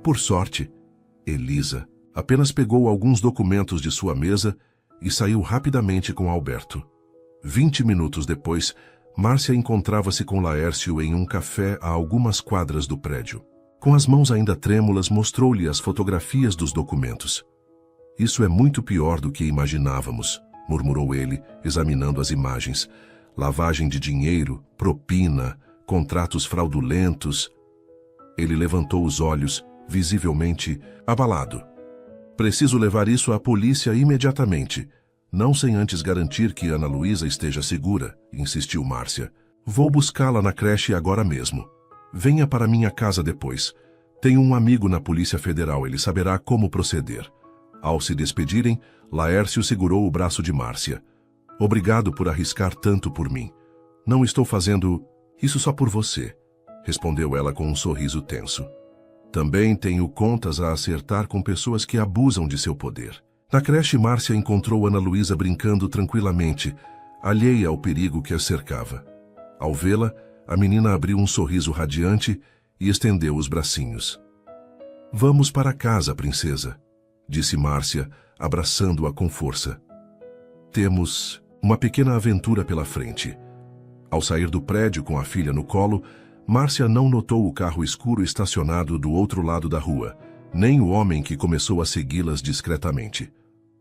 S1: Por sorte, Elisa apenas pegou alguns documentos de sua mesa e saiu rapidamente com Alberto. 20 minutos depois, Márcia encontrava-se com Laércio em um café a algumas quadras do prédio. Com as mãos ainda trêmulas, mostrou-lhe as fotografias dos documentos. Isso é muito pior do que imaginávamos, murmurou ele, examinando as imagens. Lavagem de dinheiro, propina, contratos fraudulentos. Ele levantou os olhos, visivelmente abalado. Preciso levar isso à polícia imediatamente, não sem antes garantir que Ana Luísa esteja segura, insistiu Márcia. Vou buscá-la na creche agora mesmo. Venha para minha casa depois. Tenho um amigo na Polícia Federal, ele saberá como proceder. Ao se despedirem, Laércio segurou o braço de Márcia. Obrigado por arriscar tanto por mim. Não estou fazendo isso só por você, respondeu ela com um sorriso tenso. Também tenho contas a acertar com pessoas que abusam de seu poder. Na creche, Márcia encontrou Ana Luísa brincando tranquilamente, alheia ao perigo que a cercava. Ao vê-la, a menina abriu um sorriso radiante e estendeu os bracinhos. Vamos para casa, princesa, disse Márcia, abraçando-a com força. Temos uma pequena aventura pela frente. Ao sair do prédio com a filha no colo, Márcia não notou o carro escuro estacionado do outro lado da rua, nem o homem que começou a segui-las discretamente.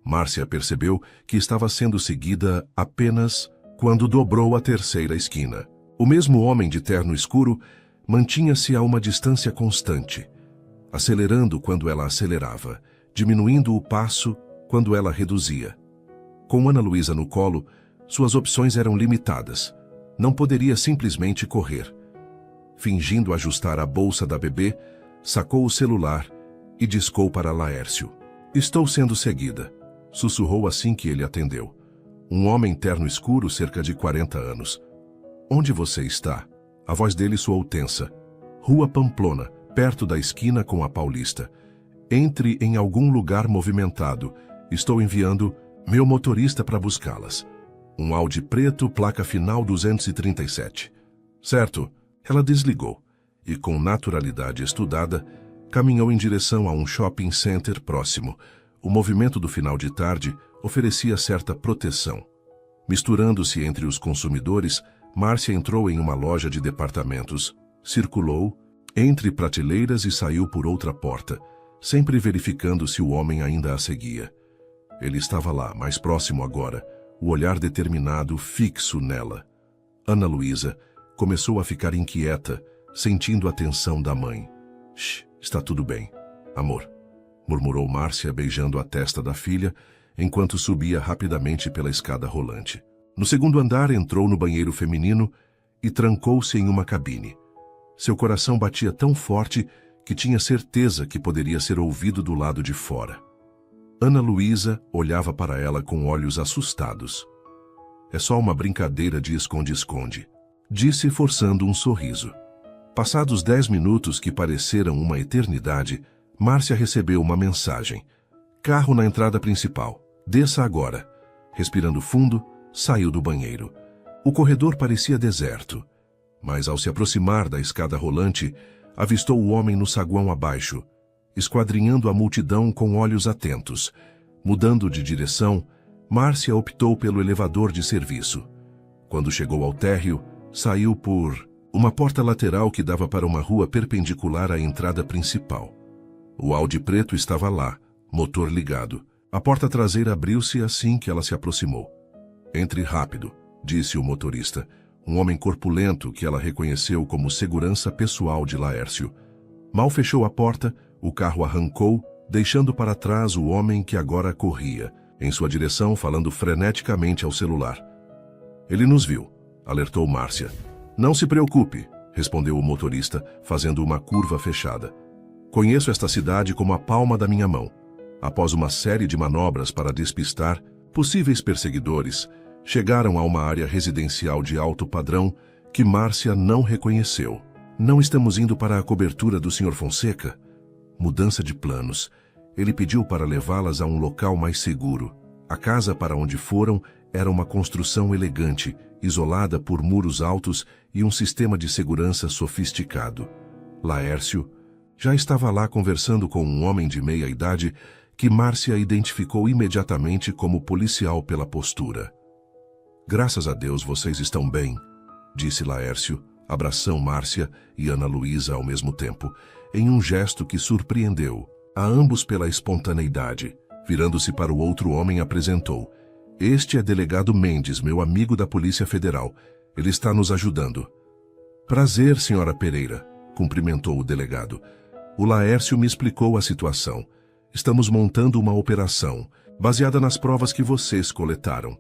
S1: Márcia percebeu que estava sendo seguida apenas quando dobrou a terceira esquina. O mesmo homem de terno escuro mantinha-se a uma distância constante, acelerando quando ela acelerava, diminuindo o passo quando ela reduzia. Com Ana Luísa no colo, suas opções eram limitadas. Não poderia simplesmente correr. Fingindo ajustar a bolsa da bebê, sacou o celular e discou para Laércio. Estou sendo seguida, sussurrou assim que ele atendeu. Um homem terno escuro, cerca de 40 anos. Onde você está? A voz dele soou tensa. Rua Pamplona, perto da esquina com a Paulista. Entre em algum lugar movimentado. Estou enviando meu motorista para buscá-las. Um Audi preto, placa final 237. Certo. Ela desligou e, com naturalidade estudada, caminhou em direção a um shopping center próximo. O movimento do final de tarde oferecia certa proteção. Misturando-se entre os consumidores, Márcia entrou em uma loja de departamentos, circulou entre prateleiras e saiu por outra porta, sempre verificando se o homem ainda a seguia. Ele estava lá, mais próximo agora, o olhar determinado, fixo nela. Ana Luísa começou a ficar inquieta, sentindo a tensão da mãe. Shh, está tudo bem, amor, murmurou Márcia beijando a testa da filha, enquanto subia rapidamente pela escada rolante. No segundo andar, entrou no banheiro feminino e trancou-se em uma cabine. Seu coração batia tão forte que tinha certeza que poderia ser ouvido do lado de fora. Ana Luísa olhava para ela com olhos assustados. É só uma brincadeira de esconde-esconde, disse forçando um sorriso. Passados 10 minutos que pareceram uma eternidade, Márcia recebeu uma mensagem. Carro na entrada principal. Desça agora. Respirando fundo, saiu do banheiro. O corredor parecia deserto, mas ao se aproximar da escada rolante, avistou o homem no saguão abaixo, esquadrinhando a multidão com olhos atentos. Mudando de direção, Márcia optou pelo elevador de serviço. Quando chegou ao térreo, saiu por uma porta lateral que dava para uma rua perpendicular à entrada principal. O Audi preto estava lá, motor ligado. A porta traseira abriu-se assim que ela se aproximou. Entre rápido, disse o motorista, um homem corpulento que ela reconheceu como segurança pessoal de Laércio. Mal fechou a porta, o carro arrancou, deixando para trás o homem que agora corria, em sua direção falando freneticamente ao celular. Ele nos viu, alertou Márcia. Não se preocupe, respondeu o motorista, fazendo uma curva fechada. Conheço esta cidade como a palma da minha mão. Após uma série de manobras para despistar possíveis perseguidores, chegaram a uma área residencial de alto padrão que Márcia não reconheceu. Não estamos indo para a cobertura do Sr. Fonseca? Mudança de planos. Ele pediu para levá-las a um local mais seguro. A casa para onde foram era uma construção elegante, isolada por muros altos e um sistema de segurança sofisticado. Laércio já estava lá conversando com um homem de meia idade que Márcia identificou imediatamente como policial pela postura. Graças a Deus vocês estão bem, disse Laércio, abraçando Márcia e Ana Luísa ao mesmo tempo, em um gesto que surpreendeu a ambos pela espontaneidade. Virando-se para o outro homem, apresentou. Este é delegado Mendes, meu amigo da Polícia Federal. Ele está nos ajudando. Prazer, senhora Pereira, cumprimentou o delegado. O Laércio me explicou a situação. Estamos montando uma operação, baseada nas provas que vocês coletaram.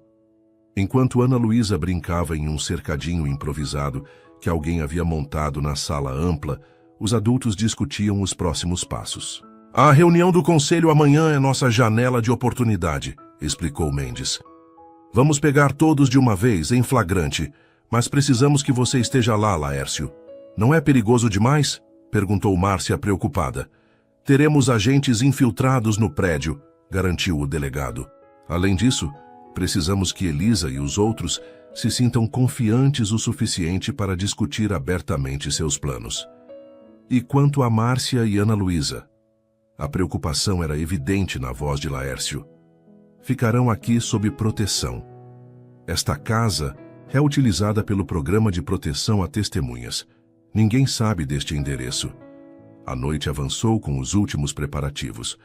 S1: Enquanto Ana Luísa brincava em um cercadinho improvisado que alguém havia montado na sala ampla, os adultos discutiam os próximos passos. A reunião do conselho amanhã é nossa janela de oportunidade, explicou Mendes. Vamos pegar todos de uma vez, em flagrante, mas precisamos que você esteja lá, Laércio. Não é perigoso demais? Perguntou Márcia preocupada. Teremos agentes infiltrados no prédio, garantiu o delegado. Além disso, precisamos que Elisa e os outros se sintam confiantes o suficiente para discutir abertamente seus planos. E quanto a Márcia e Ana Luísa? A preocupação era evidente na voz de Laércio. Ficarão aqui sob proteção. Esta casa é utilizada pelo Programa de Proteção a Testemunhas. Ninguém sabe deste endereço. A noite avançou com os últimos preparativos.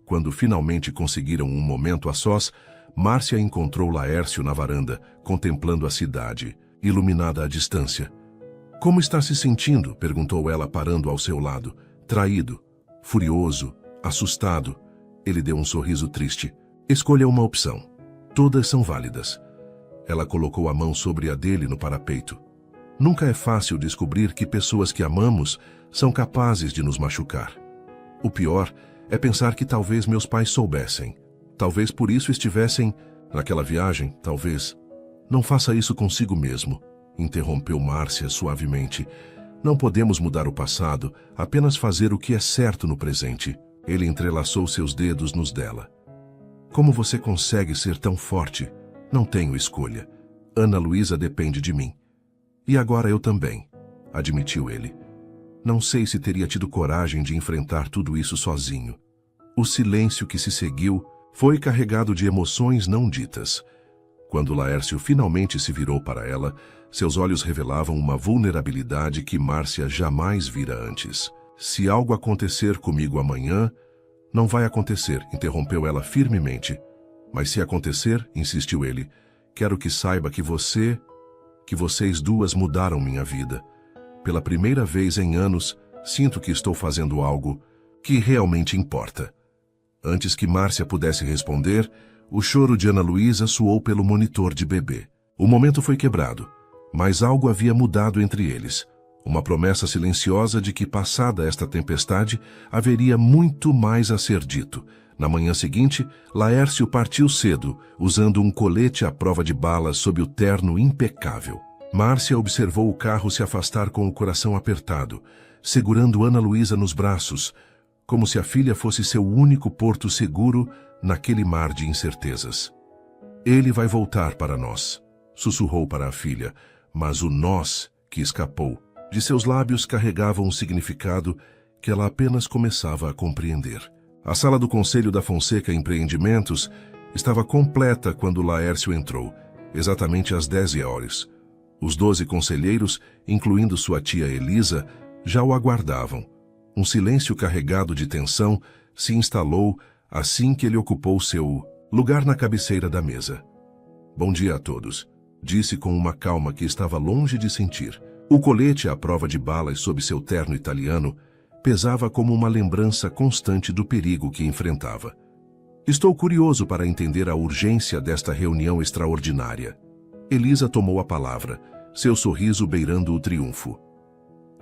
S1: Quando finalmente conseguiram um momento a sós, Márcia encontrou Laércio na varanda, contemplando a cidade, iluminada à distância. Como está se sentindo? Perguntou ela parando ao seu lado. Traído, furioso, assustado. Ele deu um sorriso triste. Escolha uma opção. Todas são válidas. Ela colocou a mão sobre a dele no parapeito. Nunca é fácil descobrir que pessoas que amamos são capazes de nos machucar. O pior é pensar que talvez meus pais soubessem. Talvez por isso estivessem naquela viagem, talvez. Não faça isso consigo mesmo, interrompeu Márcia suavemente. Não podemos mudar o passado, apenas fazer o que é certo no presente. Ele entrelaçou seus dedos nos dela. Como você consegue ser tão forte? Não tenho escolha. Ana Luísa depende de mim. E agora eu também, admitiu ele. Não sei se teria tido coragem de enfrentar tudo isso sozinho. O silêncio que se seguiu foi carregado de emoções não ditas. Quando Laércio finalmente se virou para ela, seus olhos revelavam uma vulnerabilidade que Márcia jamais vira antes. Se algo acontecer comigo amanhã... Não vai acontecer, interrompeu ela firmemente. Mas se acontecer, insistiu ele, quero que saiba que vocês duas mudaram minha vida. Pela primeira vez em anos, sinto que estou fazendo algo que realmente importa. Antes que Márcia pudesse responder, o choro de Ana Luísa soou pelo monitor de bebê. O momento foi quebrado, mas algo havia mudado entre eles. Uma promessa silenciosa de que, passada esta tempestade, haveria muito mais a ser dito. Na manhã seguinte, Laércio partiu cedo, usando um colete à prova de balas sob o terno impecável. Márcia observou o carro se afastar com o coração apertado, segurando Ana Luísa nos braços, como se a filha fosse seu único porto seguro naquele mar de incertezas. Ele vai voltar para nós, sussurrou para a filha, mas o nós que escapou de seus lábios carregava um significado que ela apenas começava a compreender. A sala do Conselho da Fonseca Empreendimentos estava completa quando Laércio entrou, exatamente às 10 horas. Os 12 conselheiros, incluindo sua tia Elisa, já o aguardavam. Um silêncio carregado de tensão se instalou assim que ele ocupou seu lugar na cabeceira da mesa. Bom dia a todos, disse com uma calma que estava longe de sentir. O colete à prova de balas sob seu terno italiano pesava como uma lembrança constante do perigo que enfrentava. Estou curioso para entender a urgência desta reunião extraordinária. Elisa tomou a palavra, seu sorriso beirando o triunfo.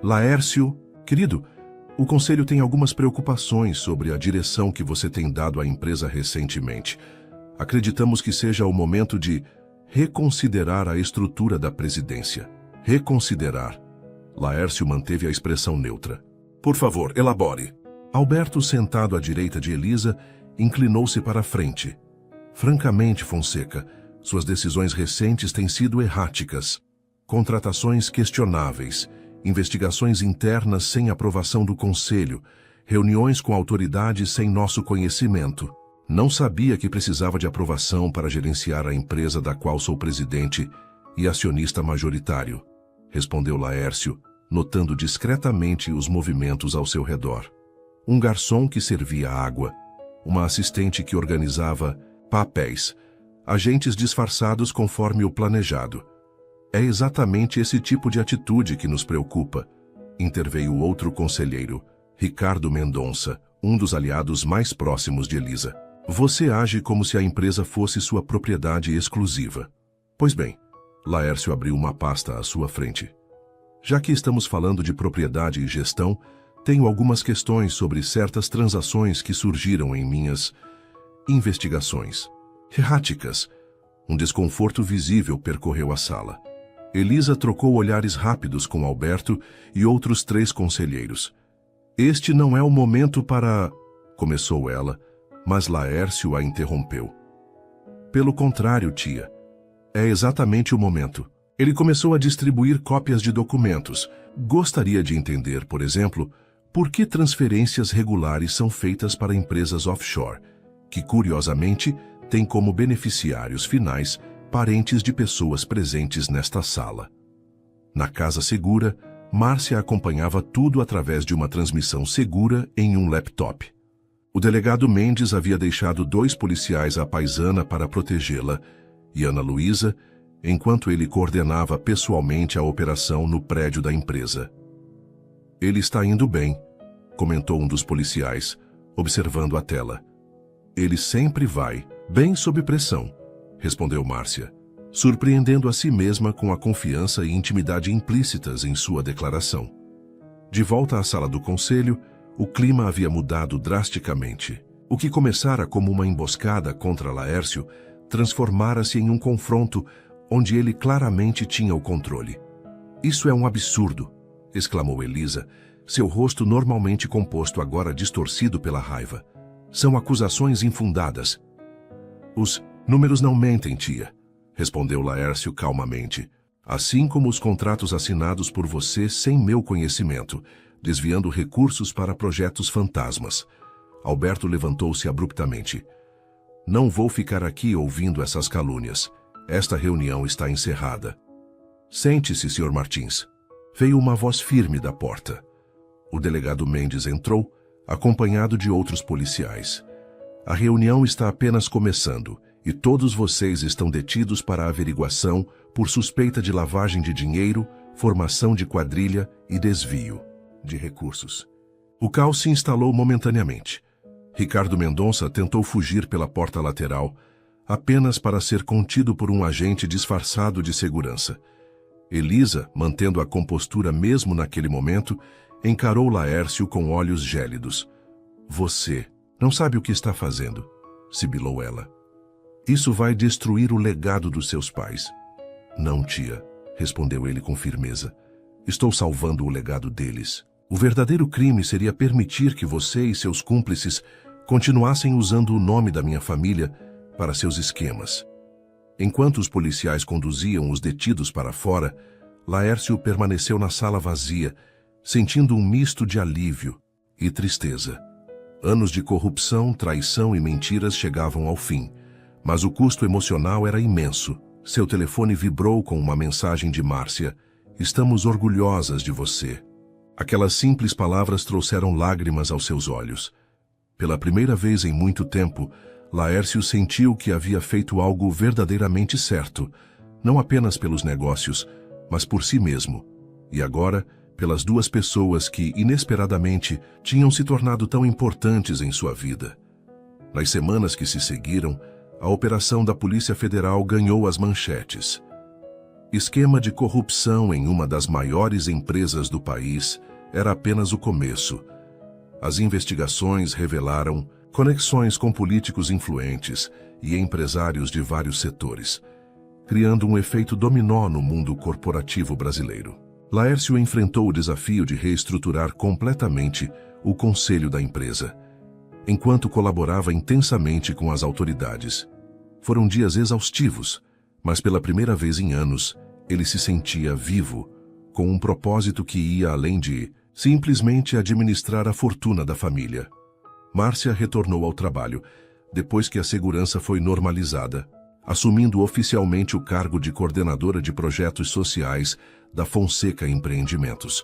S1: Laércio, querido, o conselho tem algumas preocupações sobre a direção que você tem dado à empresa recentemente. Acreditamos que seja o momento de reconsiderar a estrutura da presidência. Reconsiderar. Laércio manteve a expressão neutra. Por favor, elabore. Alberto, sentado à direita de Elisa, inclinou-se para a frente. Francamente, Fonseca, suas decisões recentes têm sido erráticas. Contratações questionáveis, investigações internas sem aprovação do Conselho, reuniões com autoridades sem nosso conhecimento. Não sabia que precisava de aprovação para gerenciar a empresa da qual sou presidente e acionista majoritário, respondeu Laércio, notando discretamente os movimentos ao seu redor. Um garçom que servia água, uma assistente que organizava papéis, agentes disfarçados conforme o planejado. É exatamente esse tipo de atitude que nos preocupa, interveio outro conselheiro, Ricardo Mendonça, um dos aliados mais próximos de Elisa. Você age como se a empresa fosse sua propriedade exclusiva. Pois bem, Laércio abriu uma pasta à sua frente. Já que estamos falando de propriedade e gestão, tenho algumas questões sobre certas transações que surgiram em minhas investigações. Erráticas. Um desconforto visível percorreu a sala. Elisa trocou olhares rápidos com Alberto e outros 3 conselheiros. Este não é o momento para... começou ela, mas Laércio a interrompeu. Pelo contrário, tia. É exatamente o momento. Ele começou a distribuir cópias de documentos. Gostaria de entender, por exemplo, por que transferências regulares são feitas para empresas offshore, que, curiosamente, têm como beneficiários finais parentes de pessoas presentes nesta sala. Na Casa Segura, Márcia acompanhava tudo através de uma transmissão segura em um laptop. O delegado Mendes havia deixado 2 policiais à paisana para protegê-la, e Ana Luísa, enquanto ele coordenava pessoalmente a operação no prédio da empresa. Ele está indo bem, comentou um dos policiais, observando a tela. Ele sempre vai, bem sob pressão, respondeu Márcia, surpreendendo a si mesma com a confiança e intimidade implícitas em sua declaração. De volta à sala do conselho, o clima havia mudado drasticamente. O que começara como uma emboscada contra Laércio transformara-se em um confronto onde ele claramente tinha o controle. Isso é um absurdo, exclamou Elisa, seu rosto normalmente composto agora distorcido pela raiva. São acusações infundadas. Os números não mentem, tia, respondeu Laércio calmamente, assim como os contratos assinados por você sem meu conhecimento, desviando recursos para projetos fantasmas. Alberto levantou-se abruptamente. Não vou ficar aqui ouvindo essas calúnias. Esta reunião está encerrada. Sente-se, Sr. Martins. Veio uma voz firme da porta. O delegado Mendes entrou, acompanhado de outros policiais. A reunião está apenas começando e todos vocês estão detidos para averiguação por suspeita de lavagem de dinheiro, formação de quadrilha e desvio de recursos. O caos se instalou momentaneamente. Ricardo Mendonça tentou fugir pela porta lateral, apenas para ser contido por um agente disfarçado de segurança. Elisa, mantendo a compostura mesmo naquele momento, encarou Laércio com olhos gélidos. Você não sabe o que está fazendo, sibilou ela. Isso vai destruir o legado dos seus pais. Não, tia, respondeu ele com firmeza. Estou salvando o legado deles. O verdadeiro crime seria permitir que você e seus cúmplices continuassem usando o nome da minha família para seus esquemas. Enquanto os policiais conduziam os detidos para fora, Laércio permaneceu na sala vazia, sentindo um misto de alívio e tristeza. Anos de corrupção, traição e mentiras chegavam ao fim, mas o custo emocional era imenso. Seu telefone vibrou com uma mensagem de Márcia. Estamos orgulhosas de você. Aquelas simples palavras trouxeram lágrimas aos seus olhos. Pela primeira vez em muito tempo, Laércio sentiu que havia feito algo verdadeiramente certo, não apenas pelos negócios, mas por si mesmo. E agora, pelas duas pessoas que, inesperadamente, tinham se tornado tão importantes em sua vida. Nas semanas que se seguiram, a operação da Polícia Federal ganhou as manchetes. Esquema de corrupção em uma das maiores empresas do país era apenas o começo. As investigações revelaram conexões com políticos influentes e empresários de vários setores, criando um efeito dominó no mundo corporativo brasileiro. Laércio enfrentou o desafio de reestruturar completamente o conselho da empresa, enquanto colaborava intensamente com as autoridades. Foram dias exaustivos, mas pela primeira vez em anos, ele se sentia vivo, com um propósito que ia além de simplesmente administrar a fortuna da família. Márcia retornou ao trabalho, depois que a segurança foi normalizada, assumindo oficialmente o cargo de coordenadora de projetos sociais da Fonseca Empreendimentos.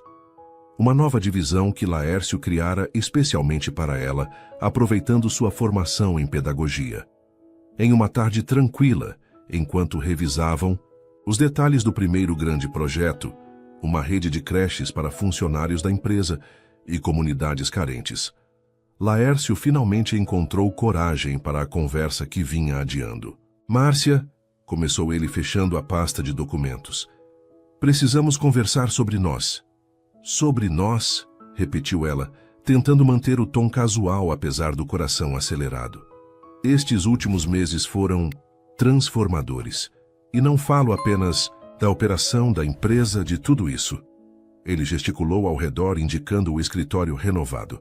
S1: Uma nova divisão que Laércio criara especialmente para ela, aproveitando sua formação em pedagogia. Em uma tarde tranquila, enquanto revisavam os detalhes do primeiro grande projeto, uma rede de creches para funcionários da empresa e comunidades carentes, Laércio finalmente encontrou coragem para a conversa que vinha adiando. Márcia, começou ele fechando a pasta de documentos. Precisamos conversar sobre nós. Sobre nós, repetiu ela, tentando manter o tom casual apesar do coração acelerado. Estes últimos meses foram transformadores. E não falo apenas da operação da empresa, de tudo isso. Ele gesticulou ao redor, indicando o escritório renovado.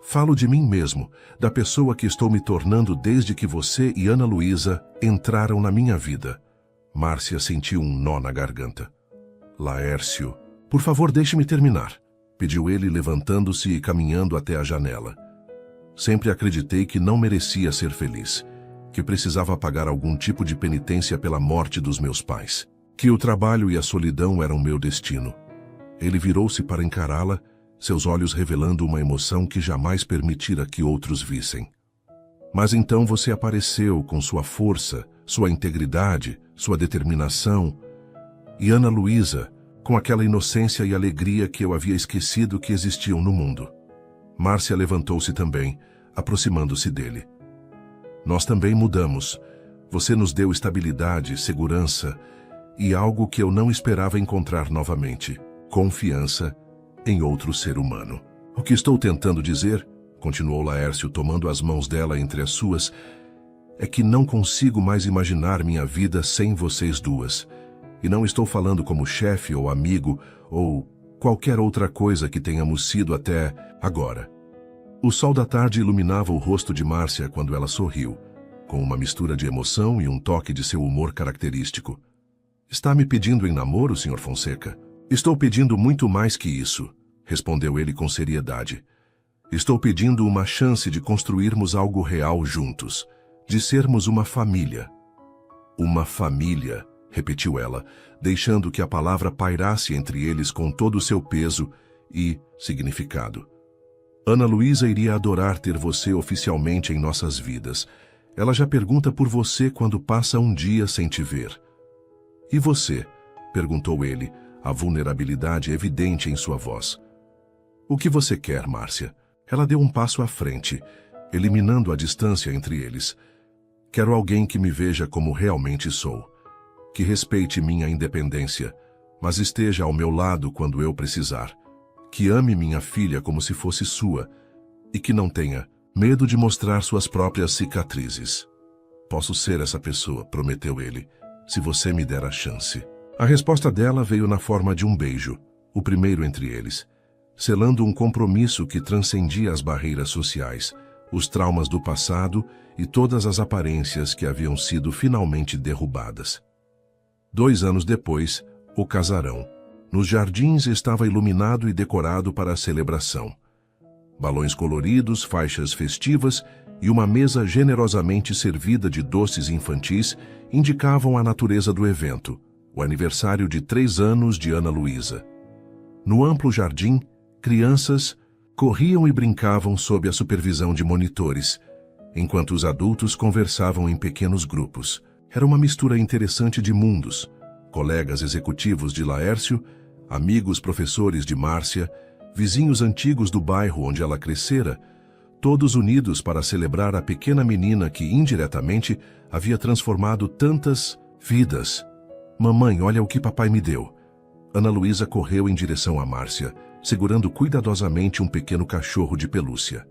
S1: Falo de mim mesmo, da pessoa que estou me tornando desde que você e Ana Luísa entraram na minha vida. Márcia sentiu um nó na garganta. Laércio, por favor, deixe-me terminar, pediu ele, levantando-se e caminhando até a janela. Sempre acreditei que não merecia ser feliz, que precisava pagar algum tipo de penitência pela morte dos meus pais, que o trabalho e a solidão eram meu destino. Ele virou-se para encará-la, seus olhos revelando uma emoção que jamais permitira que outros vissem. Mas então você apareceu com sua força, sua integridade, sua determinação, e Ana Luísa, com aquela inocência e alegria que eu havia esquecido que existiam no mundo. Márcia levantou-se também, aproximando-se dele. Nós também mudamos. Você nos deu estabilidade, segurança e algo que eu não esperava encontrar novamente: confiança em outro ser humano. O que estou tentando dizer, continuou Laércio tomando as mãos dela entre as suas, é que não consigo mais imaginar minha vida sem vocês duas. E não estou falando como chefe ou amigo ou qualquer outra coisa que tenhamos sido até agora. O sol da tarde iluminava o rosto de Márcia quando ela sorriu, com uma mistura de emoção e um toque de seu humor característico. Está me pedindo em namoro, Sr. Fonseca? Estou pedindo muito mais que isso, respondeu ele com seriedade. Estou pedindo uma chance de construirmos algo real juntos, de sermos uma família. Uma família, repetiu ela, deixando que a palavra pairasse entre eles com todo o seu peso e significado. Ana Luísa iria adorar ter você oficialmente em nossas vidas. Ela já pergunta por você quando passa um dia sem te ver. E você? Perguntou ele, a vulnerabilidade evidente em sua voz. O que você quer, Márcia? Ela deu um passo à frente, eliminando a distância entre eles. Quero alguém que me veja como realmente sou. Que respeite minha independência, mas esteja ao meu lado quando eu precisar. Que ame minha filha como se fosse sua e que não tenha medo de mostrar suas próprias cicatrizes. Posso ser essa pessoa, prometeu ele, se você me der a chance. A resposta dela veio na forma de um beijo, o primeiro entre eles, selando um compromisso que transcendia as barreiras sociais, os traumas do passado e todas as aparências que haviam sido finalmente derrubadas. 2 anos depois, o casarão. Nos jardins estava iluminado e decorado para a celebração. Balões coloridos, faixas festivas e uma mesa generosamente servida de doces infantis indicavam a natureza do evento, o aniversário de 3 anos de Ana Luísa. No amplo jardim, crianças corriam e brincavam sob a supervisão de monitores, enquanto os adultos conversavam em pequenos grupos. Era uma mistura interessante de mundos, colegas executivos de Laércio, amigos professores de Márcia, vizinhos antigos do bairro onde ela crescera, todos unidos para celebrar a pequena menina que, indiretamente, havia transformado tantas vidas. Mamãe, olha o que papai me deu. Ana Luísa correu em direção a Márcia, segurando cuidadosamente um pequeno cachorro de pelúcia.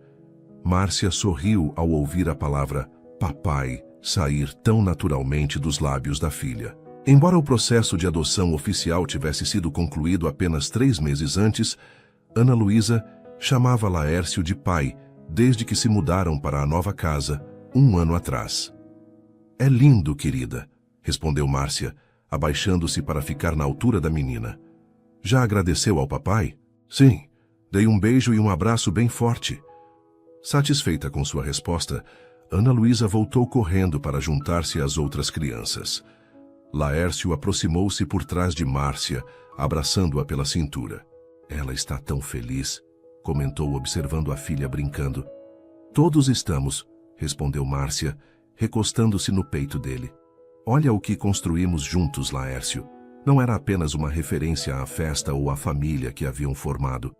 S1: Márcia sorriu ao ouvir a palavra papai sair tão naturalmente dos lábios da filha. Embora o processo de adoção oficial tivesse sido concluído apenas 3 meses antes, Ana Luísa chamava Laércio de pai desde que se mudaram para a nova casa, 1 ano atrás. É lindo, querida, respondeu Márcia, abaixando-se para ficar na altura da menina. Já agradeceu ao papai? Sim, dei um beijo e um abraço bem forte. Satisfeita com sua resposta, Ana Luísa voltou correndo para juntar-se às outras crianças. Laércio aproximou-se por trás de Márcia, abraçando-a pela cintura. Ela está tão feliz, comentou observando a filha brincando. Todos estamos, respondeu Márcia, recostando-se no peito dele. Olha o que construímos juntos, Laércio. Não era apenas uma referência à festa ou à família que haviam formado,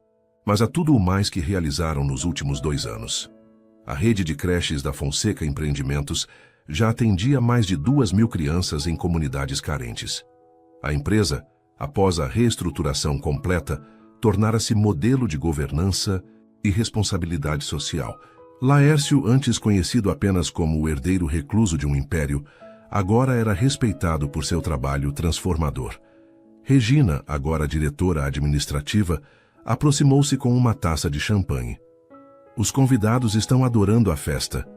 S1: mas a tudo o mais que realizaram nos últimos 2 anos. A rede de creches da Fonseca Empreendimentos já atendia mais de 2.000 crianças em comunidades carentes. A empresa, após a reestruturação completa, tornara-se modelo de governança e responsabilidade social. Laércio, antes conhecido apenas como o herdeiro recluso de um império, agora era respeitado por seu trabalho transformador. Regina, agora diretora administrativa, aproximou-se com uma taça de champanhe. Os convidados estão adorando a festa.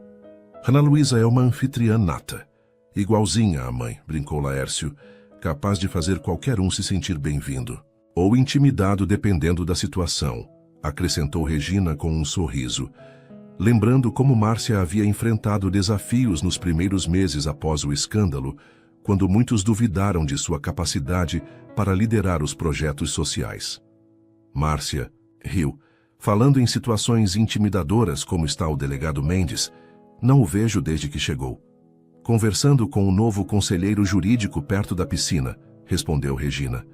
S1: Ana Luísa é uma anfitriã nata. Igualzinha à mãe, brincou Laércio, capaz de fazer qualquer um se sentir bem-vindo. Ou intimidado dependendo da situação, acrescentou Regina com um sorriso, lembrando como Márcia havia enfrentado desafios nos primeiros meses após o escândalo, quando muitos duvidaram de sua capacidade para liderar os projetos sociais. Márcia riu, falando em situações intimidadoras como está o delegado Mendes. Não o vejo desde que chegou. Conversando com o novo conselheiro jurídico perto da piscina, respondeu Regina.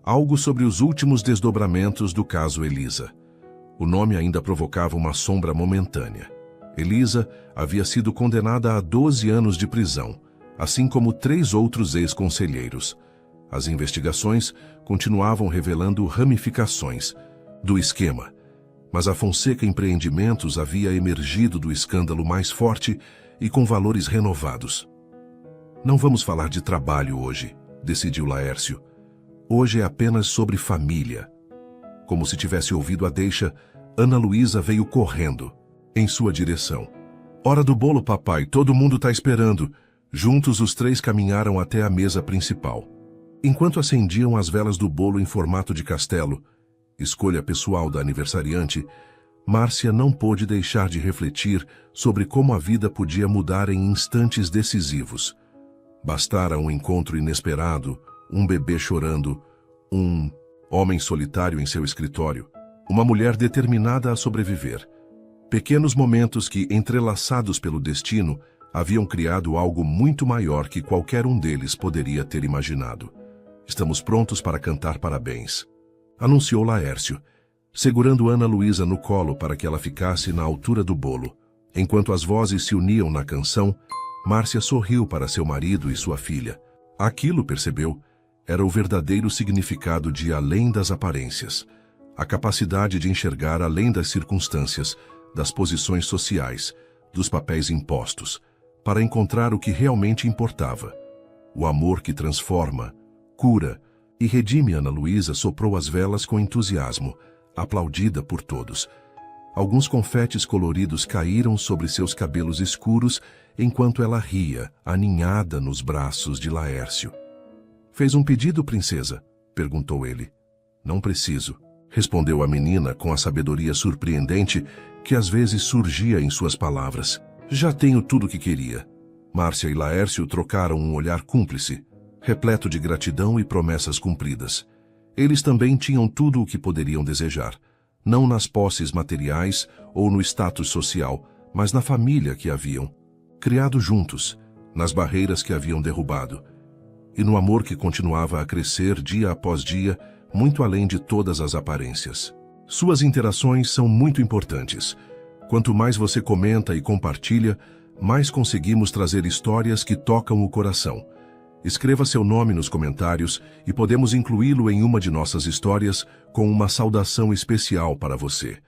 S1: Algo sobre os últimos desdobramentos do caso Elisa. O nome ainda provocava uma sombra momentânea. Elisa havia sido condenada a 12 anos de prisão, assim como 3 outros ex-conselheiros. As investigações continuavam revelando ramificações do esquema, mas a Fonseca Empreendimentos havia emergido do escândalo mais forte e com valores renovados. Não vamos falar de trabalho hoje, decidiu Laércio. Hoje é apenas sobre família. Como se tivesse ouvido a deixa, Ana Luísa veio correndo, em sua direção. Hora do bolo, papai, todo mundo está esperando. Juntos os 3 caminharam até a mesa principal. Enquanto acendiam as velas do bolo em formato de castelo, escolha pessoal da aniversariante, Márcia não pôde deixar de refletir sobre como a vida podia mudar em instantes decisivos. Bastara um encontro inesperado, um bebê chorando, um homem solitário em seu escritório, uma mulher determinada a sobreviver. Pequenos momentos que, entrelaçados pelo destino, haviam criado algo muito maior que qualquer um deles poderia ter imaginado. Estamos prontos para cantar parabéns, anunciou Laércio, segurando Ana Luísa no colo para que ela ficasse na altura do bolo. Enquanto as vozes se uniam na canção, Márcia sorriu para seu marido e sua filha. Aquilo, percebeu, era o verdadeiro significado de além das aparências, a capacidade de enxergar além das circunstâncias, das posições sociais, dos papéis impostos, para encontrar o que realmente importava. O amor que transforma, cura e redime. Ana Luísa soprou as velas com entusiasmo, aplaudida por todos. Alguns confetes coloridos caíram sobre seus cabelos escuros enquanto ela ria, aninhada nos braços de Laércio. "Fez um pedido, princesa?" perguntou ele. "Não preciso", respondeu a menina com a sabedoria surpreendente que às vezes surgia em suas palavras. "Já tenho tudo o que queria." Márcia e Laércio trocaram um olhar cúmplice, repleto de gratidão e promessas cumpridas. Eles também tinham tudo o que poderiam desejar, não nas posses materiais ou no status social, mas na família que haviam criado juntos, nas barreiras que haviam derrubado, e no amor que continuava a crescer dia após dia, muito além de todas as aparências. Suas interações são muito importantes. Quanto mais você comenta e compartilha, mais conseguimos trazer histórias que tocam o coração. Escreva seu nome nos comentários e podemos incluí-lo em uma de nossas histórias com uma saudação especial para você.